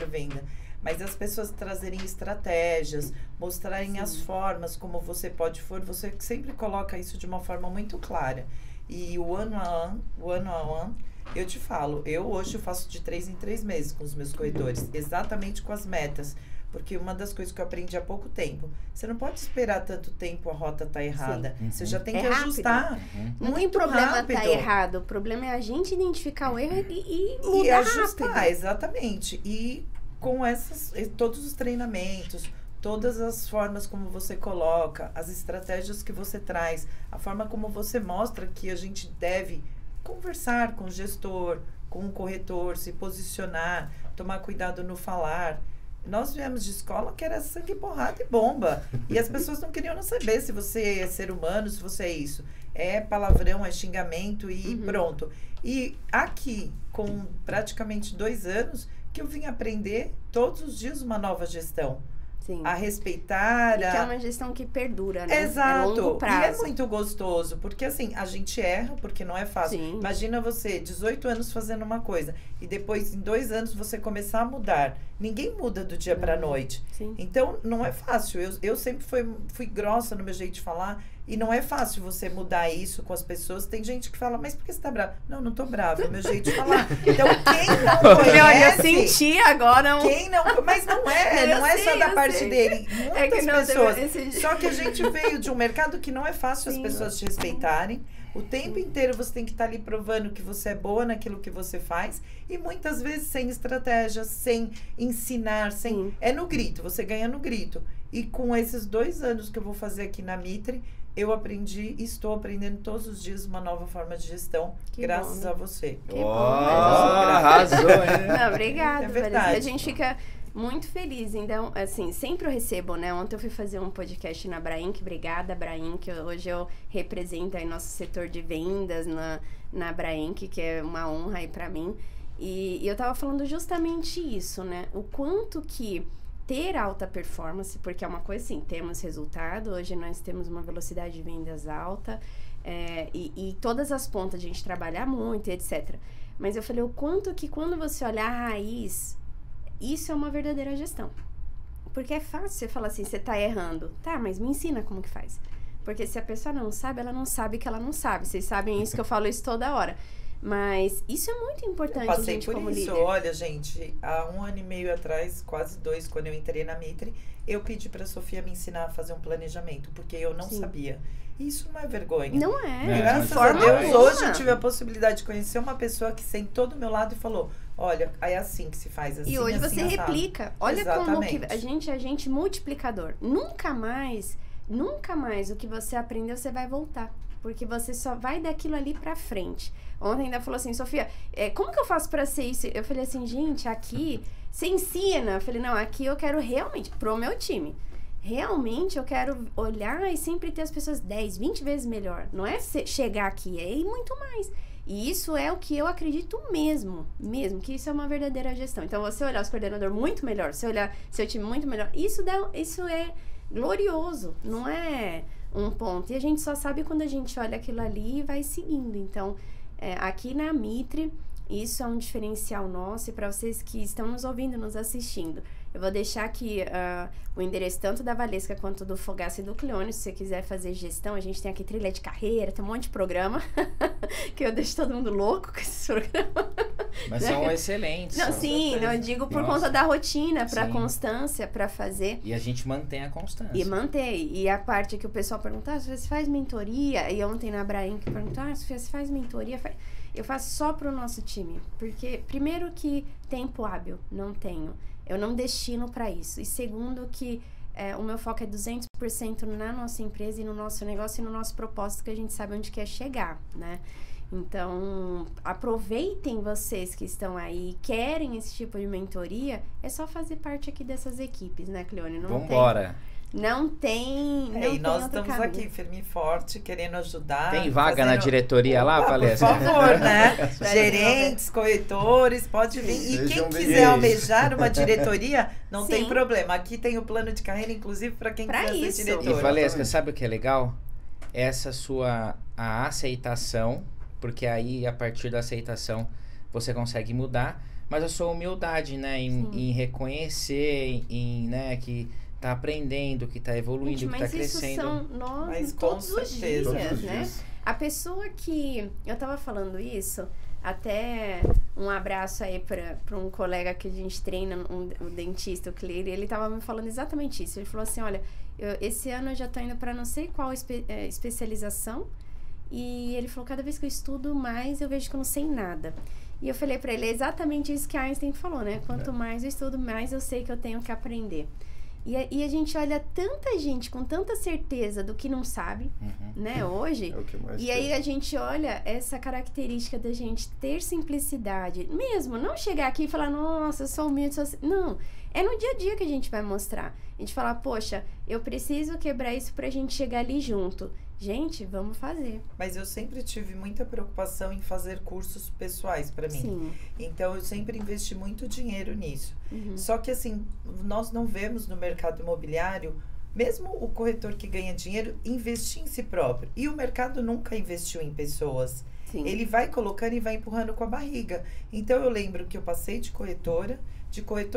venda. Mas as pessoas trazerem estratégias, mostrarem as formas como você pode você sempre coloca isso de uma forma muito clara. E o one-on-one, eu te falo, eu hoje faço de 3 em 3 meses com os meus corretores, exatamente com as metas. Porque uma das coisas que eu aprendi há pouco tempo, você não pode esperar tanto tempo a rota tá errada. Você já tem que ajustar. Não tem problema tá errado. O problema é a gente identificar o erro e mudar e ajustar, rápido. Exatamente. E com todos os treinamentos, todas as formas como você coloca, as estratégias que você traz, a forma como você mostra que a gente deve conversar com o gestor, com o corretor, se posicionar, tomar cuidado no falar. Nós viemos de escola que era sangue, porrada e bomba. E as pessoas não queriam saber se você é ser humano, se você é isso. É palavrão, é xingamento e pronto. E aqui, com praticamente 2 anos, que eu vim aprender todos os dias uma nova gestão. Sim. A respeitar. Que é uma gestão que perdura, né? Exato. É longo prazo. E é muito gostoso, porque assim, a gente erra, porque não é fácil. Sim. Imagina você, 18 anos fazendo uma coisa, e depois, em 2 anos, você começar a mudar. Ninguém muda do dia pra noite. Sim. Então, não é fácil. Eu sempre fui grossa no meu jeito de falar. E não é fácil você mudar isso com as pessoas. Tem gente que fala, mas por que você tá brava? Não, não tô brava, é o meu jeito de falar. Então, quem não conhece... Eu senti agora Quem não... Mas não é só da parte dele. Muitas pessoas... Só que a gente veio de um mercado que não é fácil as pessoas te respeitarem. O tempo inteiro você tem que estar ali provando que você é boa naquilo que você faz. E muitas vezes sem estratégia, sem ensinar, é no grito. Você ganha no grito. E com esses 2 anos que eu vou fazer aqui na Mitre, eu aprendi e estou aprendendo todos os dias uma nova forma de gestão, graças a você. Que bom. Arrasou, hein? Não, obrigada. É verdade. A gente fica muito feliz. Então, assim, sempre eu recebo, né? Ontem eu fui fazer um podcast na Brainc. Obrigada, Brainc. Hoje eu represento aí nosso setor de vendas na Brainc, que é uma honra aí pra mim. E eu tava falando justamente isso, né? O quanto que ter alta performance, porque é uma coisa assim, temos resultado, hoje nós temos uma velocidade de vendas alta, e todas as pontas a gente trabalhar muito, etc. Mas eu falei, o quanto que quando você olhar a raiz, isso é uma verdadeira gestão. Porque é fácil você falar assim, você tá errando. Tá, mas me ensina como que faz. Porque se a pessoa não sabe, ela não sabe que ela não sabe. Vocês sabem isso, que eu falo isso toda hora. Mas isso é muito importante, eu passei gente, por como isso. líder. Olha, gente, há 1 ano e meio atrás, quase 2, quando eu entrei na Mitre, eu pedi pra Sofia me ensinar a fazer um planejamento, porque eu não sabia. Isso não é vergonha. Não é. Graças a Deus, hoje eu tive a possibilidade de conhecer uma pessoa que sentou do meu lado e falou, olha, é assim que se faz, assim, e hoje assim, você assado. replica. Olha Exatamente. como que a gente multiplicador. Nunca mais o que você aprendeu, você vai voltar. Porque você só vai daquilo ali pra frente. Ontem ainda falou assim, Sofia, como que eu faço pra ser isso? Eu falei assim, gente, aqui você ensina. Eu falei, não, aqui eu quero realmente, pro meu time, realmente eu quero olhar e sempre ter as pessoas 10, 20 vezes melhor. Não é chegar aqui, é ir muito mais. E isso é o que eu acredito mesmo, que isso é uma verdadeira gestão. Então, você olhar os coordenadores muito melhor, você olhar seu time muito melhor, isso é glorioso, não é um ponto. E a gente só sabe quando a gente olha aquilo ali e vai seguindo. Então, aqui na Mitre, isso é um diferencial nosso. E para vocês que estão nos ouvindo, nos assistindo, eu vou deixar aqui o endereço tanto da Valesca quanto do Fogaça e do Cleone. Se você quiser fazer gestão, a gente tem aqui trilha de carreira, tem um monte de programa que eu deixo todo mundo louco com esses programas. Mas são excelentes. Não, sim, eu digo por conta da rotina, pra Sim. constância, pra fazer. E a gente mantém a constância. E mantém. E a parte que o pessoal pergunta, Sofia, você faz mentoria? E ontem na Brain que perguntou, Sofia, você faz mentoria? Eu faço só pro nosso time. Porque, primeiro que tempo hábil, não tenho. Eu não destino pra isso. E segundo que o meu foco é 200% na nossa empresa e no nosso negócio e no nosso propósito, que a gente sabe onde quer chegar, né? Então, aproveitem vocês que estão aí, querem esse tipo de mentoria, é só fazer parte aqui dessas equipes, né, Cleone? Vambora! Não tem e nós estamos aqui, firme e forte, querendo ajudar. Tem vaga na diretoria lá, Valesca? Por favor, né? Gerentes, corretores, pode vir. E quem quiser almejar uma diretoria, não tem problema. Aqui tem o plano de carreira, inclusive, para quem quiser ser diretor. E Valesca, sabe o que é legal? Essa a aceitação, porque aí, a partir da aceitação, você consegue mudar, mas a sua humildade, né? Em reconhecer, né, que tá aprendendo, que tá evoluindo, gente, que tá crescendo. Mas isso são nós todos os dias, né? Dias. A pessoa que... Eu tava falando isso, até um abraço aí pra um colega que a gente treina, um dentista, o Cleire, ele tava me falando exatamente isso. Ele falou assim, olha, esse ano eu já tô indo pra não sei qual especialização, e ele falou, cada vez que eu estudo mais, eu vejo que eu não sei nada. E eu falei pra ele, é exatamente isso que Einstein falou, né? Quanto mais eu estudo, mais eu sei que eu tenho que aprender. E a gente olha tanta gente com tanta certeza do que não sabe, né, hoje. É o que mais aí a gente olha essa característica da gente ter simplicidade. Mesmo, não chegar aqui e falar, nossa, eu sou humilde, não. É no dia a dia que a gente vai mostrar. A gente fala, poxa, eu preciso quebrar isso pra gente chegar ali junto. Gente, vamos fazer. Mas eu sempre tive muita preocupação em fazer cursos pessoais para mim. Sim. Então, eu sempre investi muito dinheiro nisso. Só que, assim, nós não vemos no mercado imobiliário, mesmo o corretor que ganha dinheiro, investir em si próprio. E o mercado nunca investiu em pessoas. Sim. Ele vai colocando e vai empurrando com a barriga. Então, eu lembro que eu passei de corretora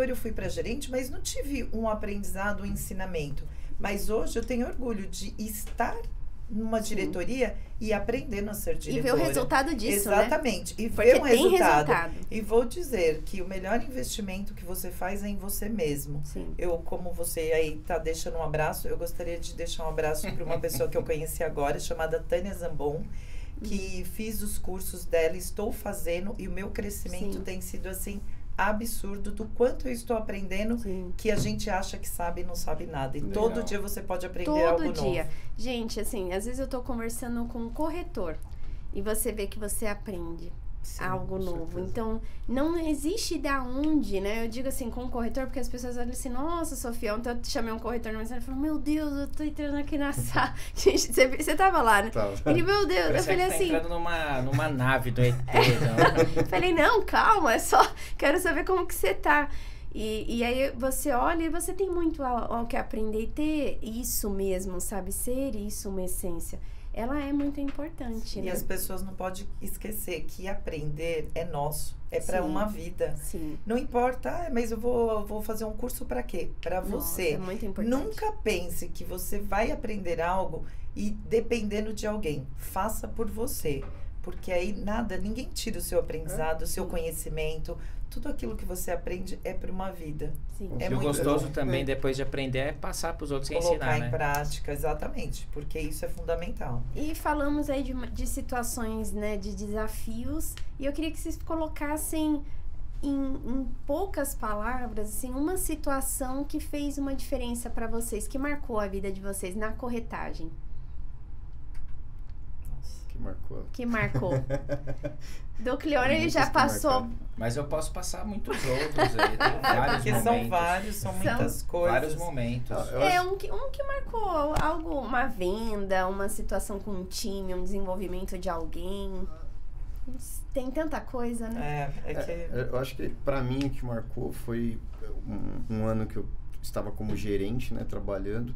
eu fui para gerente, mas não tive um aprendizado, um ensinamento. Mas hoje eu tenho orgulho de estar numa diretoria e aprendendo a ser diretora. E ver o resultado disso, Exatamente. Né? E porque ver um tem resultado. E vou dizer que o melhor investimento que você faz é em você mesmo. Sim. Eu, como você aí tá deixando um abraço, eu gostaria de deixar um abraço para uma pessoa que eu conheci agora, chamada Tânia Zambon, que fiz os cursos dela, estou fazendo, e o meu crescimento tem sido assim absurdo do quanto eu estou aprendendo, que a gente acha que sabe e não sabe nada. E todo dia você pode aprender algo novo. Todo dia. Gente, assim, às vezes eu tô conversando com um corretor e você vê que você aprende algo novo. Certeza. Então, não existe da onde, né? Eu digo assim, com um corretor, porque as pessoas olham assim, nossa, Sofia, ontem eu chamei um corretor na mensagem e falou, meu Deus, eu tô entrando aqui na sala. Gente, você tava lá, né? Ele, meu Deus, parece eu falei que assim... entrando numa nave do ET. Falei, não, calma, é só, quero saber como que você tá. E aí você olha e você tem muito ao que aprender e ter isso mesmo, sabe? Ser isso uma essência. Ela é muito importante, né? E as pessoas não podem esquecer que aprender é nosso, é para uma vida. Sim. Não importa, mas eu vou fazer um curso para quê? Para você. É muito importante. Nunca pense que você vai aprender algo e dependendo de alguém. Faça por você. Porque aí ninguém tira o seu aprendizado, o seu conhecimento. Tudo aquilo que você aprende é para uma vida. Sim. E o gostoso também, depois de aprender, é passar para os outros e ensinar, colocar em prática, exatamente. Porque isso é fundamental. E falamos aí de situações, né, de desafios. E eu queria que vocês colocassem em poucas palavras, assim, uma situação que fez uma diferença para vocês, que marcou a vida de vocês na corretagem. Que marcou. Do Cleone ele já passou. Mas eu posso passar muitos outros aí. Tem vários porque momentos. São vários, são muitas coisas. Vários momentos. Um que marcou algo, uma venda, uma situação com um time, um desenvolvimento de alguém. Tem tanta coisa, né? Eu acho que pra mim o que marcou foi um ano que eu estava como gerente, né, trabalhando.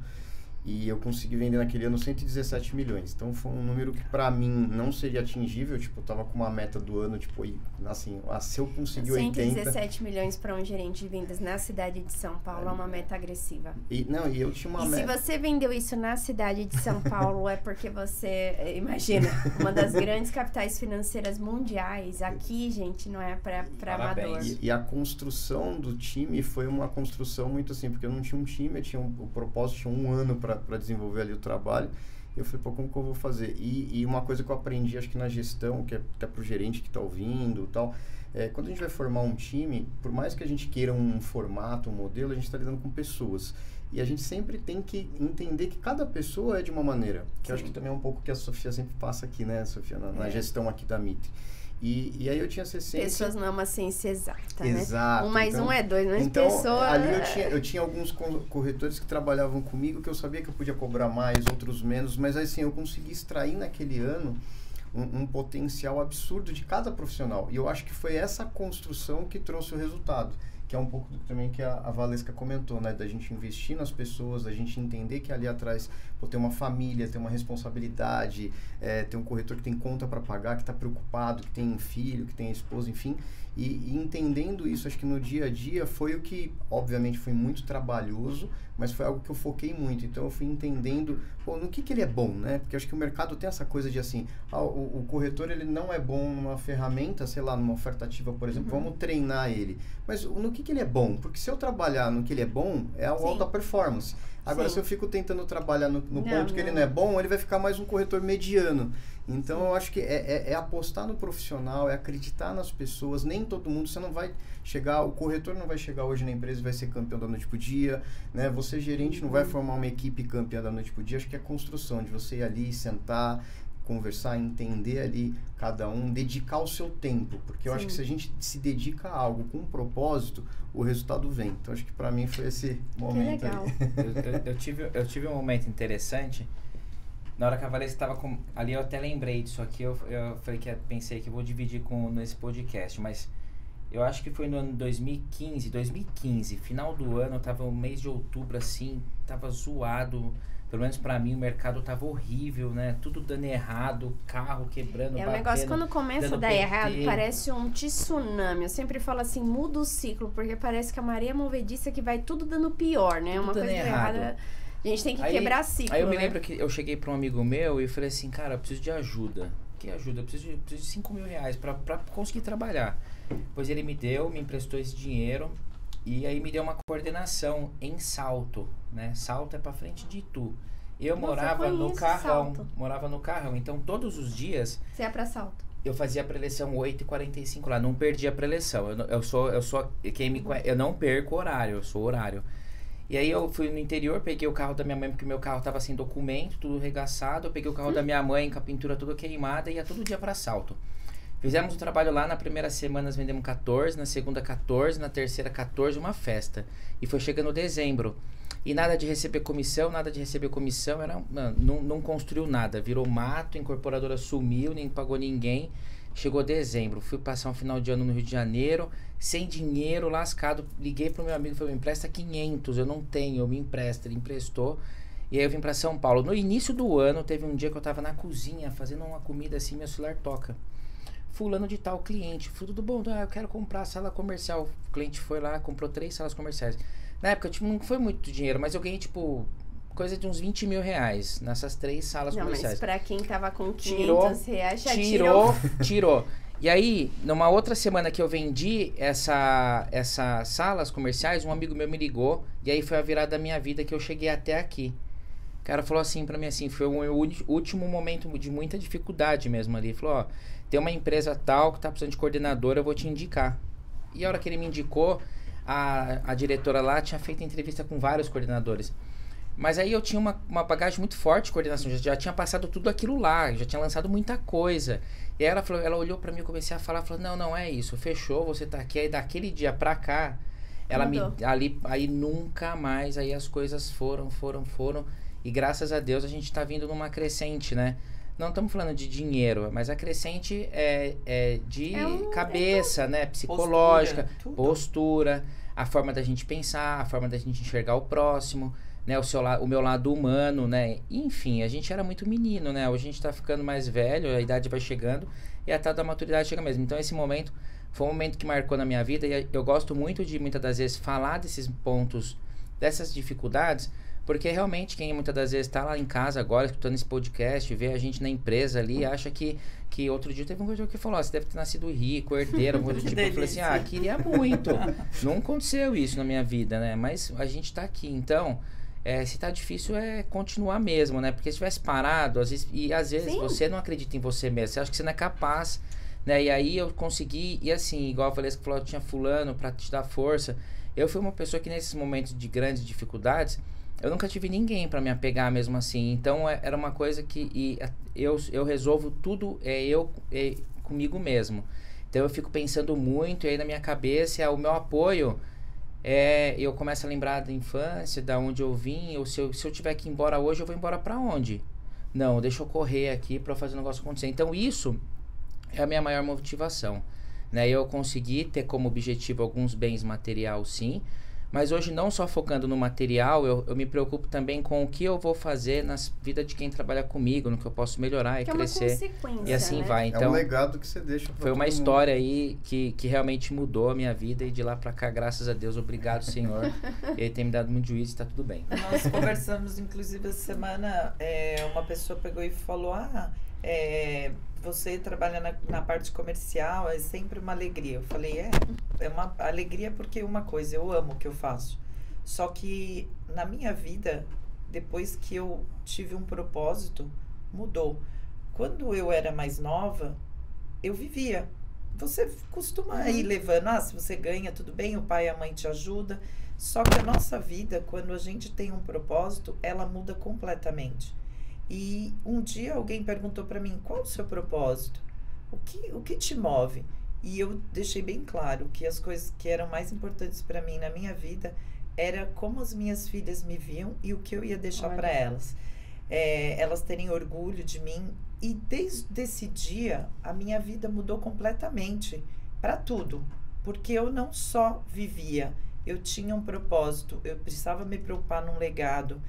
E eu consegui vender naquele ano 117 milhões. Então, foi um número que, pra mim, não seria atingível. Tipo, eu tava com uma meta do ano, tipo, assim, se eu conseguir 117 milhões para um gerente de vendas na cidade de São Paulo é uma meta agressiva. E eu tinha uma meta... se você vendeu isso na cidade de São Paulo, é porque você, imagina, uma das grandes capitais financeiras mundiais. Aqui, gente, não é pra amador. E a construção do time foi uma construção muito assim, porque eu não tinha um time, eu tinha o propósito, tinha um ano para desenvolver ali o trabalho. Eu falei, pô, como que eu vou fazer? E uma coisa que eu aprendi, acho que na gestão, que é até pro gerente que tá ouvindo e tal, quando a gente vai formar um time, por mais que a gente queira um formato, um modelo, a gente está lidando com pessoas. E a gente sempre tem que entender que cada pessoa é de uma maneira. Que eu acho que também é um pouco que a Sofia sempre passa aqui, né, Sofia, na gestão aqui da Mitre. E aí eu tinha essa essência... Pessoas não é uma ciência exata, Exato. Né? 1 mais 1 é 2, mas então, pessoa... ali eu tinha alguns corretores que trabalhavam comigo, que eu sabia que eu podia cobrar mais, outros menos, mas assim, eu consegui extrair naquele ano um potencial absurdo de cada profissional. E eu acho que foi essa construção que trouxe o resultado. Que é um pouco também que a Valesca comentou, né? Da gente investir nas pessoas, da gente entender que ali atrás tem uma família, tem uma responsabilidade, tem um corretor que tem conta para pagar, que está preocupado, que tem um filho, que tem a esposa, enfim. E entendendo isso, acho que no dia a dia foi o que, obviamente, foi muito trabalhoso, mas foi algo que eu foquei muito. Então, eu fui entendendo no que ele é bom, né? Porque acho que o mercado tem essa coisa de assim, o corretor ele não é bom numa ferramenta, sei lá, numa oferta ativa, por exemplo, vamos treinar ele. Mas no que ele é bom? Porque se eu trabalhar no que ele é bom, é a alta performance. Agora, se eu fico tentando trabalhar no ponto que ele não é bom, ele vai ficar mais um corretor mediano. Então, eu acho que é apostar no profissional, é acreditar nas pessoas. Nem todo mundo, você não vai chegar, o corretor não vai chegar hoje na empresa e vai ser campeão da noite pro dia, né? Você, gerente, não vai formar uma equipe campeã da noite pro dia. Acho que é construção, de você ir ali, sentar, conversar, entender ali cada um, dedicar o seu tempo, porque eu acho que se a gente se dedica a algo com um propósito, o resultado vem. Então acho que para mim foi esse momento. Que legal. Eu tive um momento interessante. Na hora que a Valesca estava ali, eu até lembrei disso aqui, eu falei pensei que eu vou dividir nesse podcast, mas eu acho que foi no ano 2015, final do ano, tava o mês de outubro assim, tava zoado. Pelo menos pra mim o mercado tava horrível, né? Tudo dando errado, carro quebrando, batendo, o negócio quando começa a dar errado, parece um tsunami. Eu sempre falo assim, muda o ciclo, porque parece que a maré movediça que vai tudo dando pior, né? Tudo uma dando coisa errado. errada. A gente tem que quebrar ciclo, Aí eu me lembro que eu cheguei pra um amigo meu e falei assim, cara, eu preciso de ajuda. Que ajuda? Eu preciso de 5 mil reais pra conseguir trabalhar. Pois ele me emprestou esse dinheiro e aí me deu uma coordenação em Salto, né? Salto é pra frente de Itu. Eu morava no Carrão, então todos os dias... Você ia pra Salto? Eu fazia a preleção 8h45 lá, não perdi a preleção. Eu não perco horário, eu sou horário. E aí eu fui no interior, peguei o carro da minha mãe, porque meu carro tava sem documento, tudo regaçado. Eu peguei o carro da minha mãe com a pintura toda queimada e ia todo dia pra Salto. Fizemos um trabalho lá, na primeira semana nós vendemos 14, na segunda 14, na terceira 14, uma festa. E foi chegando dezembro. E nada de receber comissão, não construiu nada. Virou mato, a incorporadora sumiu, nem pagou ninguém. Chegou dezembro, fui passar um final de ano no Rio de Janeiro, sem dinheiro, lascado. Liguei pro meu amigo e falei, me empresta 500, eu não tenho, me empresta. Ele emprestou. E aí eu vim pra São Paulo. No início do ano, teve um dia que eu tava na cozinha, fazendo uma comida assim, meu celular toca. Fulano de tal cliente, tudo bom, eu quero comprar sala comercial. O cliente foi lá, comprou 3 salas comerciais. Na época, tipo, não foi muito dinheiro, mas eu ganhei, tipo, coisa de uns 20 mil reais nessas 3 salas comerciais. Mas pra quem tava com 500 reais, já tirou. E aí, numa outra semana que eu vendi essas salas comerciais, um amigo meu me ligou, e aí foi a virada da minha vida que eu cheguei até aqui. O cara falou assim pra mim, assim, foi o meu último momento de muita dificuldade mesmo ali. Ele falou, ó, tem uma empresa tal que tá precisando de coordenador, eu vou te indicar. E a hora que ele me indicou, a diretora lá tinha feito entrevista com vários coordenadores. Mas aí eu tinha uma bagagem muito forte de coordenação, já tinha passado tudo aquilo lá, já tinha lançado muita coisa. E aí ela olhou pra mim, eu comecei a falar, falou, não é isso, fechou, você tá aqui. Aí daquele dia pra cá, aí nunca mais, aí as coisas foram. E graças a Deus a gente tá vindo numa crescente, né? Não estamos falando de dinheiro, mas a crescente é de cabeça, né? Psicológica, postura, a forma da gente pensar, a forma da gente enxergar o próximo, né? O meu lado humano, né? Enfim, a gente era muito menino, né? Hoje a gente tá ficando mais velho, a idade vai chegando e a etapa da maturidade chega mesmo. Então esse momento foi um momento que marcou na minha vida e eu gosto muito de, muitas das vezes, falar desses pontos, dessas dificuldades, porque realmente quem muitas das vezes está lá em casa agora, escutando esse podcast, vê a gente na empresa ali, acha que outro dia teve um coisa que falou, você deve ter nascido rico, herdeiro, alguma coisa do tipo. Eu falei assim, queria muito. Não aconteceu isso na minha vida, né? Mas a gente tá aqui, então, se tá difícil é continuar mesmo, né? Porque se tivesse parado, às vezes Sim. você não acredita em você mesmo, você acha que você não é capaz, né? E aí eu consegui, e assim, igual a Valesca falou, eu tinha fulano pra te dar força. Eu fui uma pessoa que nesses momentos de grandes dificuldades, eu nunca tive ninguém para me apegar mesmo assim. Então era uma coisa que eu resolvo tudo comigo mesmo. Então eu fico pensando muito, e aí na minha cabeça o meu apoio eu começo a lembrar da infância, da onde eu vim, ou se eu tiver que ir embora hoje, eu vou embora para onde? Não, deixa eu correr aqui para fazer o negócio acontecer. Então isso é a minha maior motivação, né? Eu consegui ter como objetivo alguns bens materiais, sim. Mas hoje não só focando no material, eu me preocupo também com o que eu vou fazer na vida de quem trabalha comigo, no que eu posso melhorar e crescer. É uma consequência, e assim né? vai. Então, é um legado que você deixa pra foi uma todo história mundo. aí que realmente mudou a minha vida, e de lá pra cá, graças a Deus, obrigado, Senhor. Ele tem me dado muito juízo e tá tudo bem. Nós conversamos, inclusive, essa semana, uma pessoa pegou e falou, você trabalha na parte comercial, é sempre uma alegria. Eu falei, é uma alegria porque uma coisa, eu amo o que eu faço. Só que na minha vida, depois que eu tive um propósito, mudou. Quando eu era mais nova, eu vivia. Você costuma ir levando, se você ganha, tudo bem, o pai e a mãe te ajudam. Só que a nossa vida, quando a gente tem um propósito, ela muda completamente. E um dia alguém perguntou para mim, qual o seu propósito? O que te move? E eu deixei bem claro que as coisas que eram mais importantes para mim na minha vida era como as minhas filhas me viam e o que eu ia deixar para elas. Elas terem orgulho de mim. E desde esse dia, a minha vida mudou completamente para tudo. Porque eu não só vivia, eu tinha um propósito, eu precisava me preocupar num legado.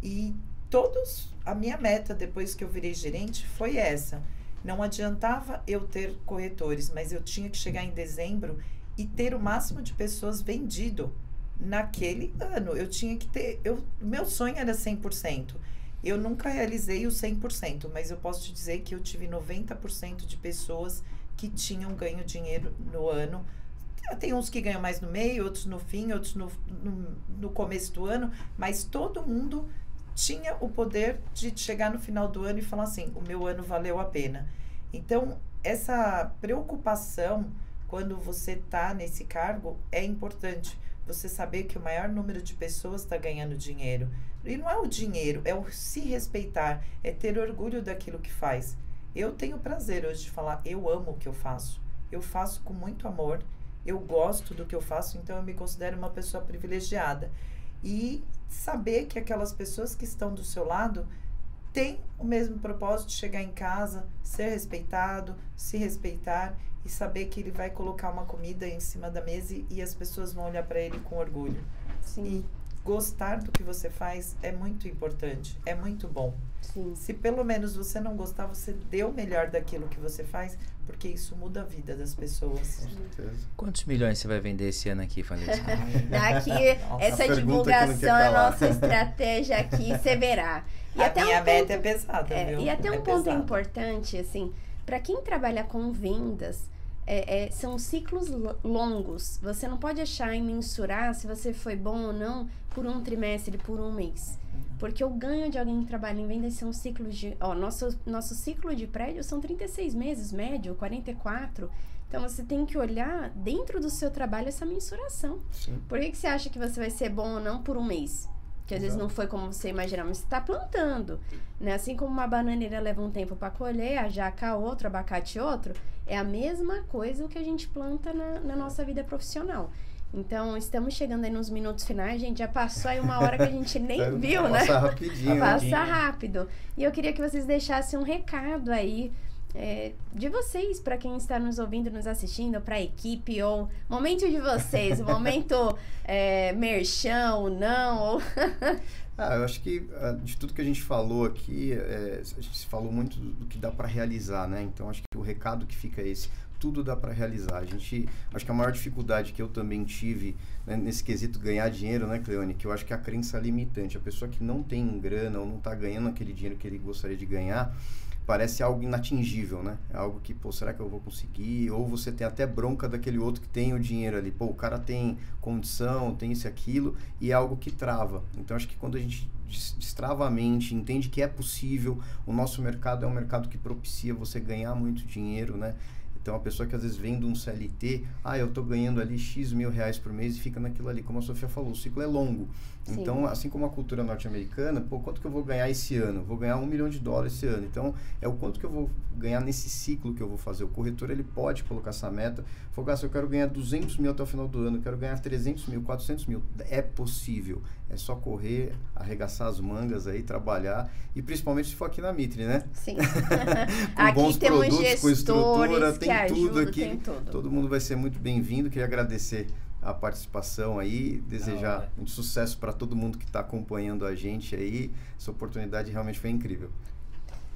E a minha meta depois que eu virei gerente foi essa. Não adiantava eu ter corretores, mas eu tinha que chegar em dezembro e ter o máximo de pessoas vendido naquele ano. Eu tinha que ter... meu sonho era 100%. Eu nunca realizei o 100%, mas eu posso te dizer que eu tive 90% de pessoas que tinham ganho dinheiro no ano. Tem uns que ganham mais no meio, outros no fim, outros no começo do ano, mas todo mundo tinha o poder de chegar no final do ano e falar assim, o meu ano valeu a pena. Então, essa preocupação, quando você está nesse cargo, é importante. Você saber que o maior número de pessoas está ganhando dinheiro. E não é o dinheiro, é o se respeitar, é ter orgulho daquilo que faz. Eu tenho prazer hoje de falar, eu amo o que eu faço. Eu faço com muito amor, eu gosto do que eu faço, então eu me considero uma pessoa privilegiada. E saber que aquelas pessoas que estão do seu lado têm o mesmo propósito de chegar em casa, ser respeitado, se respeitar e saber que ele vai colocar uma comida em cima da mesa e as pessoas vão olhar para ele com orgulho. Sim. E gostar do que você faz é muito importante, é muito bom. Sim. Se pelo menos você não gostar, você dê o melhor daquilo que você faz, porque isso muda a vida das pessoas. Quantos milhões você vai vender esse ano aqui, Valesca? Daqui, essa divulgação é a nossa estratégia aqui, você verá. E a minha meta é pesada, viu? E até um ponto importante, assim, para quem trabalha com vendas, são ciclos longos. Você não pode achar e mensurar se você foi bom ou não por um trimestre, por um mês. Porque o ganho de alguém que trabalha em vendas são ciclos de... nosso ciclo de prédio são 36 meses, médio, 44. Então, você tem que olhar dentro do seu trabalho essa mensuração. Sim. Por que você acha que você vai ser bom ou não por um mês? Que às vezes não foi como você imaginava, mas você está plantando, né? Assim como uma bananeira leva um tempo para colher, a jaca outro, abacate outro, é a mesma coisa o que a gente planta na nossa vida profissional. Então, estamos chegando aí nos minutos finais, gente, já passou aí uma hora que a gente nem viu, né? Passa rapidinho. Passa rápido. E eu queria que vocês deixassem um recado aí de vocês, para quem está nos ouvindo, nos assistindo, para a equipe, ou momento de vocês, o momento merchan ou não, ou... eu acho que de tudo que a gente falou aqui, a gente falou muito do que dá para realizar, né? Então, acho que o recado que fica é esse. Tudo dá para realizar. Acho que a maior dificuldade que eu também tive, né, nesse quesito ganhar dinheiro, né, Cleone, que eu acho que é a crença limitante. A pessoa que não tem grana ou não está ganhando aquele dinheiro que ele gostaria de ganhar, parece algo inatingível, né? É algo que, será que eu vou conseguir? Ou você tem até bronca daquele outro que tem o dinheiro ali. O cara tem condição, tem isso e aquilo, e é algo que trava. Então, acho que quando a gente destrava a mente, entende que é possível, o nosso mercado é um mercado que propicia você ganhar muito dinheiro, né? Então, a pessoa que às vezes vem de um CLT, eu estou ganhando ali X mil reais por mês e fica naquilo ali. Como a Sofia falou, o ciclo é longo. Sim. Então, assim como a cultura norte-americana, quanto que eu vou ganhar esse ano? Vou ganhar $1 milhão esse ano. Então, é o quanto que eu vou ganhar nesse ciclo que eu vou fazer. O corretor, ele pode colocar essa meta. Focar, se eu quero ganhar 200 mil até o final do ano, eu quero ganhar 300 mil, 400 mil. É possível. É só correr, arregaçar as mangas aí, trabalhar. E principalmente se for aqui na Mitre, né? Sim. Com aqui bons temos produtos, com estrutura, tem tudo aqui. Tem tudo. Todo mundo vai ser muito bem-vindo. Queria agradecer a participação aí, desejar muito sucesso para todo mundo que está acompanhando a gente aí. Essa oportunidade realmente foi incrível.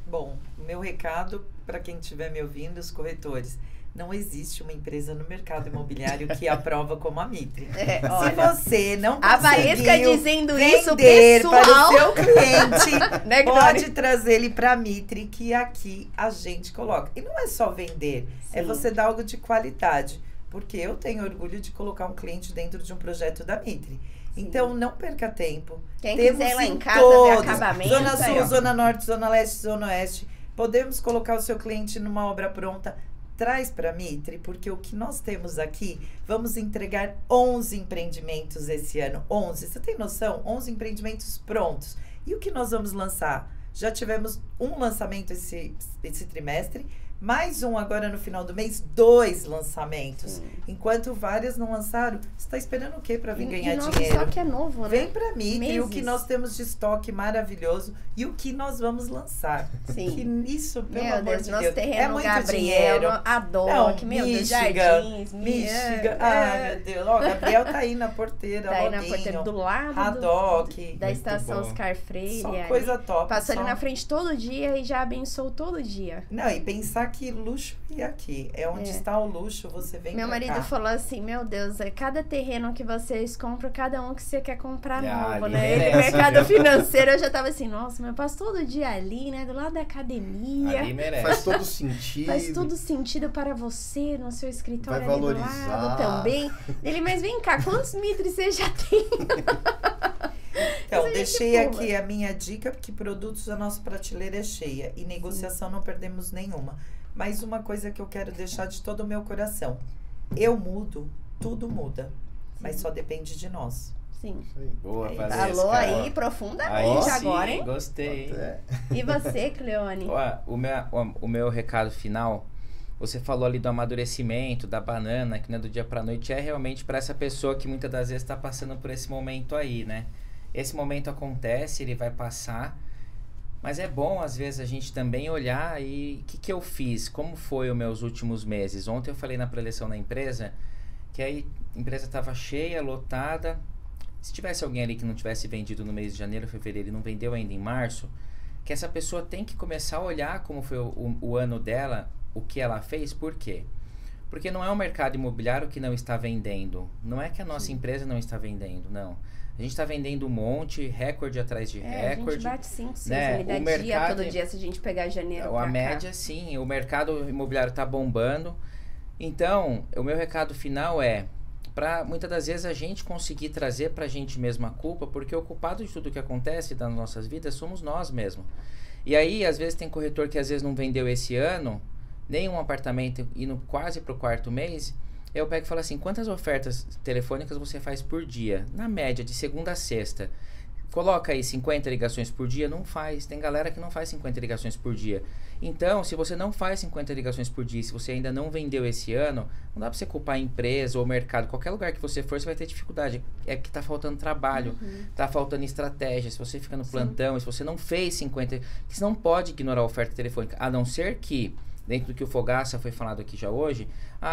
Bom, meu recado para quem estiver me ouvindo, os corretores: não existe uma empresa no mercado imobiliário que aprova como a Mitre. Se você não conseguiu a Valesca dizendo isso, pessoal, para o seu cliente, pode trazer ele para a Mitre, que aqui a gente coloca. E não é só vender, é você dar algo de qualidade. Porque eu tenho orgulho de colocar um cliente dentro de um projeto da Mitre. Sim. Então, não perca tempo. Quem quiser ir lá em casa ver acabamento. Zona Sul, Zona Norte, Zona Leste, Zona Oeste. Podemos colocar o seu cliente numa obra pronta. Traz para a Mitre, porque o que nós temos aqui, vamos entregar 11 empreendimentos esse ano. 11, você tem noção? 11 empreendimentos prontos. E o que nós vamos lançar? Já tivemos um lançamento esse trimestre, mais um agora no final do mês, 2 lançamentos. Enquanto várias não lançaram, você está esperando o quê para vir ganhar dinheiro? E nosso estoque é novo, né? Vem para mim, o que nós temos de estoque maravilhoso e o que nós vamos lançar. Sim. Que isso, pelo meu amor Deus, de nosso Deus, terreno é muito Gabriel, dinheiro. Adoc, meu Deus, Jardins, Michigan. Ai, meu Deus. Ó, Gabriel tá aí na porteira, tá aí na porteira do lado Adoc, da estação Oscar Freire. Só coisa top. Passou ali na frente todo dia e já abençoou todo dia. Não, e pensar falar que luxo é aqui. É onde está o luxo, você vem Meu marido falou assim, meu Deus, cada terreno que vocês compram, cada um que você quer comprar novo, né? Merece, mercado financeiro, eu já tava assim, nossa, mas eu passo todo dia ali, né? Do lado da academia. Ali merece. Faz todo sentido. Faz todo sentido para você, no seu escritório vai ali valorizar. do lado também. Ele, mas vem cá, quantos mitres você já tem? Então, deixei aqui a minha dica, porque produtos a nossa prateleira é cheia. E negociação não perdemos nenhuma. Mas uma coisa que eu quero deixar de todo o meu coração. Eu mudo, tudo muda. Mas só depende de nós. Sim. Boa, Valesca. Falou aí profundamente agora, hein? Gostei. E você, Cleone? Ó, o meu recado final, você falou ali do amadurecimento, da banana, que não é do dia pra noite, é realmente para essa pessoa que muitas das vezes está passando por esse momento aí, né? Esse momento acontece, ele vai passar, mas é bom às vezes a gente também olhar e o que eu fiz, como foi os meus últimos meses. Ontem eu falei na preleção da empresa, que aí a empresa estava cheia, lotada. Se tivesse alguém ali que não tivesse vendido no mês de janeiro, fevereiro e não vendeu ainda em março, que essa pessoa tem que começar a olhar como foi o ano dela, o que ela fez, por quê? Porque não é o mercado imobiliário que não está vendendo, não é que a nossa empresa não está vendendo, não. A gente está vendendo um monte, recorde atrás de recorde. A gente bate 5, 6 né? unidades dia todo dia, se a gente pegar janeiro pra A cá. média, sim. O mercado imobiliário está bombando. Então, o meu recado final é, para muitas das vezes a gente conseguir trazer para a gente mesma a culpa, porque o culpado de tudo que acontece nas nossas vidas somos nós mesmos. E aí, às vezes, tem corretor que às vezes não vendeu esse ano, nenhum apartamento indo quase para o 4º mês. Eu pego e falo assim, quantas ofertas telefônicas você faz por dia? Na média, de segunda a sexta. Coloca aí 50 ligações por dia, não faz. Tem galera que não faz 50 ligações por dia. Então, se você não faz 50 ligações por dia, se você ainda não vendeu esse ano, não dá pra você culpar a empresa ou o mercado. Qualquer lugar que você for, você vai ter dificuldade. É porque tá faltando trabalho, tá faltando estratégia. Se você fica no plantão, se você não fez 50... Você não pode ignorar a oferta telefônica, a não ser que... Dentro do que o Fogaça foi falado aqui já hoje,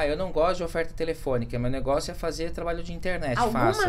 eu não gosto de oferta telefônica, meu negócio é fazer trabalho de internet,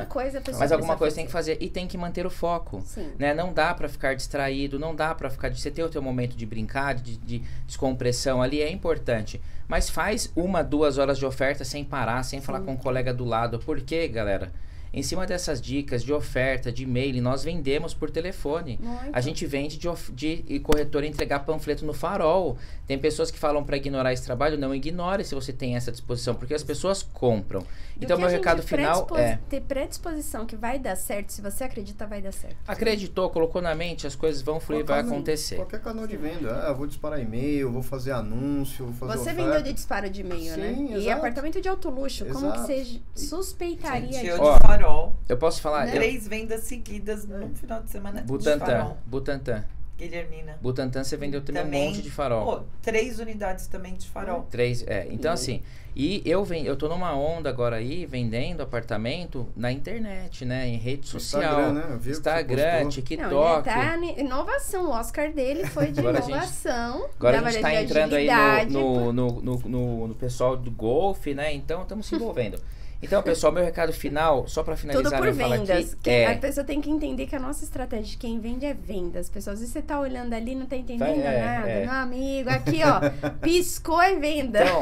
Coisa a pessoa mas alguma coisa tem que fazer e tem que manter o foco, né? Não dá pra ficar distraído, não dá pra ficar... Você ter o teu momento de brincar, de descompressão ali é importante, mas faz 1, 2 horas de oferta sem parar, sem falar com o colega do lado. Por quê, galera? Em cima dessas dicas de oferta, de e-mail, nós vendemos por telefone. A gente vende de corretor entregar panfleto no farol. Tem pessoas que falam para ignorar esse trabalho. Não ignore se você tem essa disposição, porque as pessoas compram. Então, meu recado final é... ter predisposição que vai dar certo, se você acredita, vai dar certo. Acreditou, colocou na mente, as coisas vão fluir, vai acontecer. Qualquer canal de venda. Eu vou disparar e-mail, vou fazer anúncio, vou fazer Você oferta. vendeu de disparo de e-mail, né? Sim, E exato. apartamento de alto luxo, como que você suspeitaria Gente, disso? eu de farol. Eu posso falar... 3 vendas seguidas num final de semana de Butantan, farol. Butantan. Guilhermina. Butantan, você vendeu também um monte de farol. 3 unidades também de farol. 3, então assim, e eu tô numa onda agora aí, vendendo apartamento na internet, né, em rede social, Instagram, né? Eu vi Instagram, que TikTok. Não, ele tá inovação, o Oscar dele foi de Agora inovação. Agora a gente tá entrando aí no pessoal do golfe, né, então estamos se envolvendo. Então, pessoal, meu recado final, só para finalizar, tudo por vendas. Aqui, A pessoa tem que entender que a nossa estratégia de quem vende é vendas. Pessoal, às vezes você tá olhando ali e não tá entendendo nada. Meu amigo, aqui ó, piscou é venda. Então,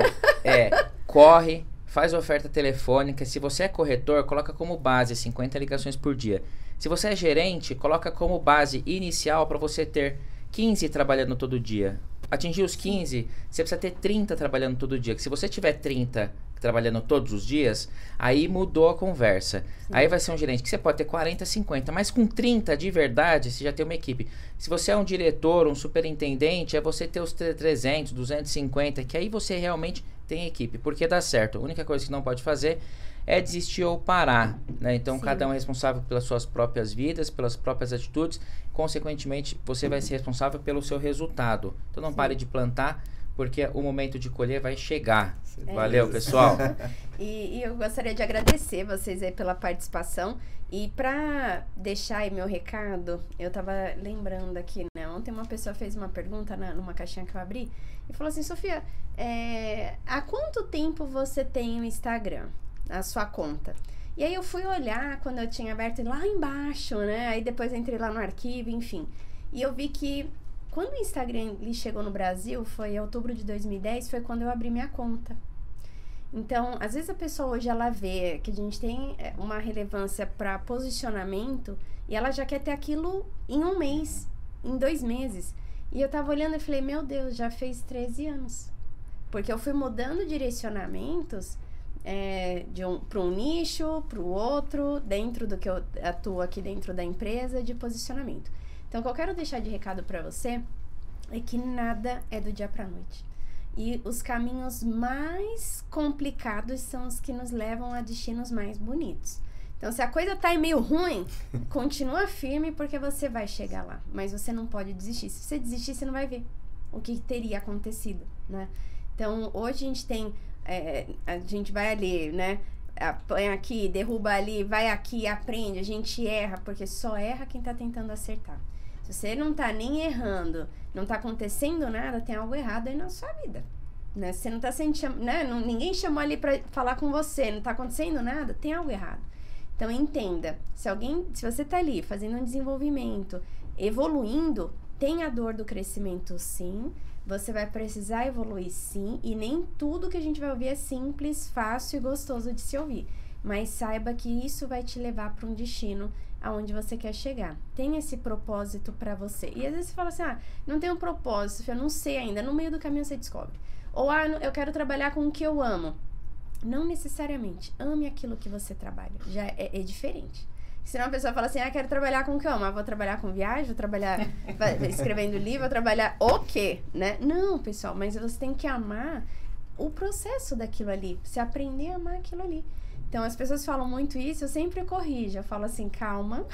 corre, faz oferta telefônica. Se você é corretor, coloca como base 50 ligações por dia. Se você é gerente, coloca como base inicial para você ter 15 trabalhando todo dia. Atingir os 15, você precisa ter 30 trabalhando todo dia. Que se você tiver 30 trabalhando todos os dias, aí mudou a conversa. Aí vai ser um gerente que você pode ter 40, 50, mas com 30 de verdade, você já tem uma equipe. Se você é um diretor, um superintendente, é você ter os 300, 250, que aí você realmente tem equipe, porque dá certo. A única coisa que não pode fazer é desistir ou parar, né? Então, cada um é responsável pelas suas próprias vidas, pelas próprias atitudes. Consequentemente, você vai ser responsável pelo seu resultado. Então, não pare de plantar, porque o momento de colher vai chegar. Valeu, pessoal. E eu gostaria de agradecer vocês aí pela participação. E pra deixar aí meu recado, eu tava lembrando aqui, né? Ontem uma pessoa fez uma pergunta numa caixinha que eu abri e falou assim, Sofia, há quanto tempo você tem o Instagram, a sua conta? E aí eu fui olhar quando eu tinha aberto lá embaixo, né? Aí depois entrei lá no arquivo, enfim. E eu vi que Quando o Instagram ele chegou no Brasil, foi em outubro de 2010, foi quando eu abri minha conta. Então, às vezes a pessoa hoje ela vê que a gente tem uma relevância para posicionamento e ela já quer ter aquilo em um mês, em 2 meses. E eu tava olhando e falei, meu Deus, já fez 13 anos. Porque eu fui mudando direcionamentos para um nicho, para o outro, dentro do que eu atuo aqui dentro da empresa, de posicionamento. Então, o que eu quero deixar de recado para você é que nada é do dia para noite. E os caminhos mais complicados são os que nos levam a destinos mais bonitos. Então, se a coisa tá meio ruim, continua firme porque você vai chegar lá. Mas você não pode desistir. Se você desistir, você não vai ver o que teria acontecido, né? Então, hoje a gente tem... a gente vai ali, né? Apanha aqui, derruba ali, vai aqui, aprende. A gente erra, porque só erra quem tá tentando acertar. Se você não tá nem errando, não tá acontecendo nada, tem algo errado aí na sua vida, né? Você não tá sentindo, né? Ninguém chamou ali pra falar com você, não tá acontecendo nada, tem algo errado. Então, entenda, se você tá ali fazendo um desenvolvimento, evoluindo, tem a dor do crescimento sim, você vai precisar evoluir sim, e nem tudo que a gente vai ouvir é simples, fácil e gostoso de se ouvir. Mas saiba que isso vai te levar para um destino aonde você quer chegar. Tem esse propósito para você. E às vezes você fala assim, não tem um propósito, eu não sei ainda. No meio do caminho você descobre. Ou, eu quero trabalhar com o que eu amo. Não necessariamente. Ame aquilo que você trabalha. Já é diferente. Senão a pessoa fala assim, quero trabalhar com o que eu amo. Vou trabalhar com viagem, vou trabalhar escrevendo livro, vou trabalhar o quê? Né? Não, pessoal, mas você tem que amar o processo daquilo ali. Você aprender a amar aquilo ali. Então, as pessoas falam muito isso, eu sempre corrijo. Eu falo assim, calma,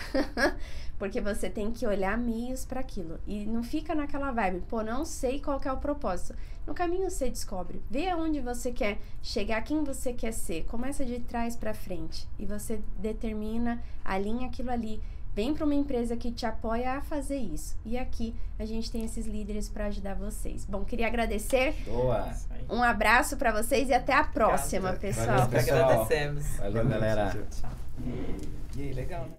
porque você tem que olhar meios para aquilo. E não fica naquela vibe, não sei qual que é o propósito. No caminho você descobre. Vê aonde você quer chegar, quem você quer ser. Começa de trás para frente. E você determina, alinha aquilo ali. Vem para uma empresa que te apoia a fazer isso. E aqui a gente tem esses líderes para ajudar vocês. Bom, queria agradecer. Boa! Um abraço para vocês e até a próxima, pessoal. Valeu, pessoal. Agradecemos. Valeu, galera. Tchau. E aí, legal, né?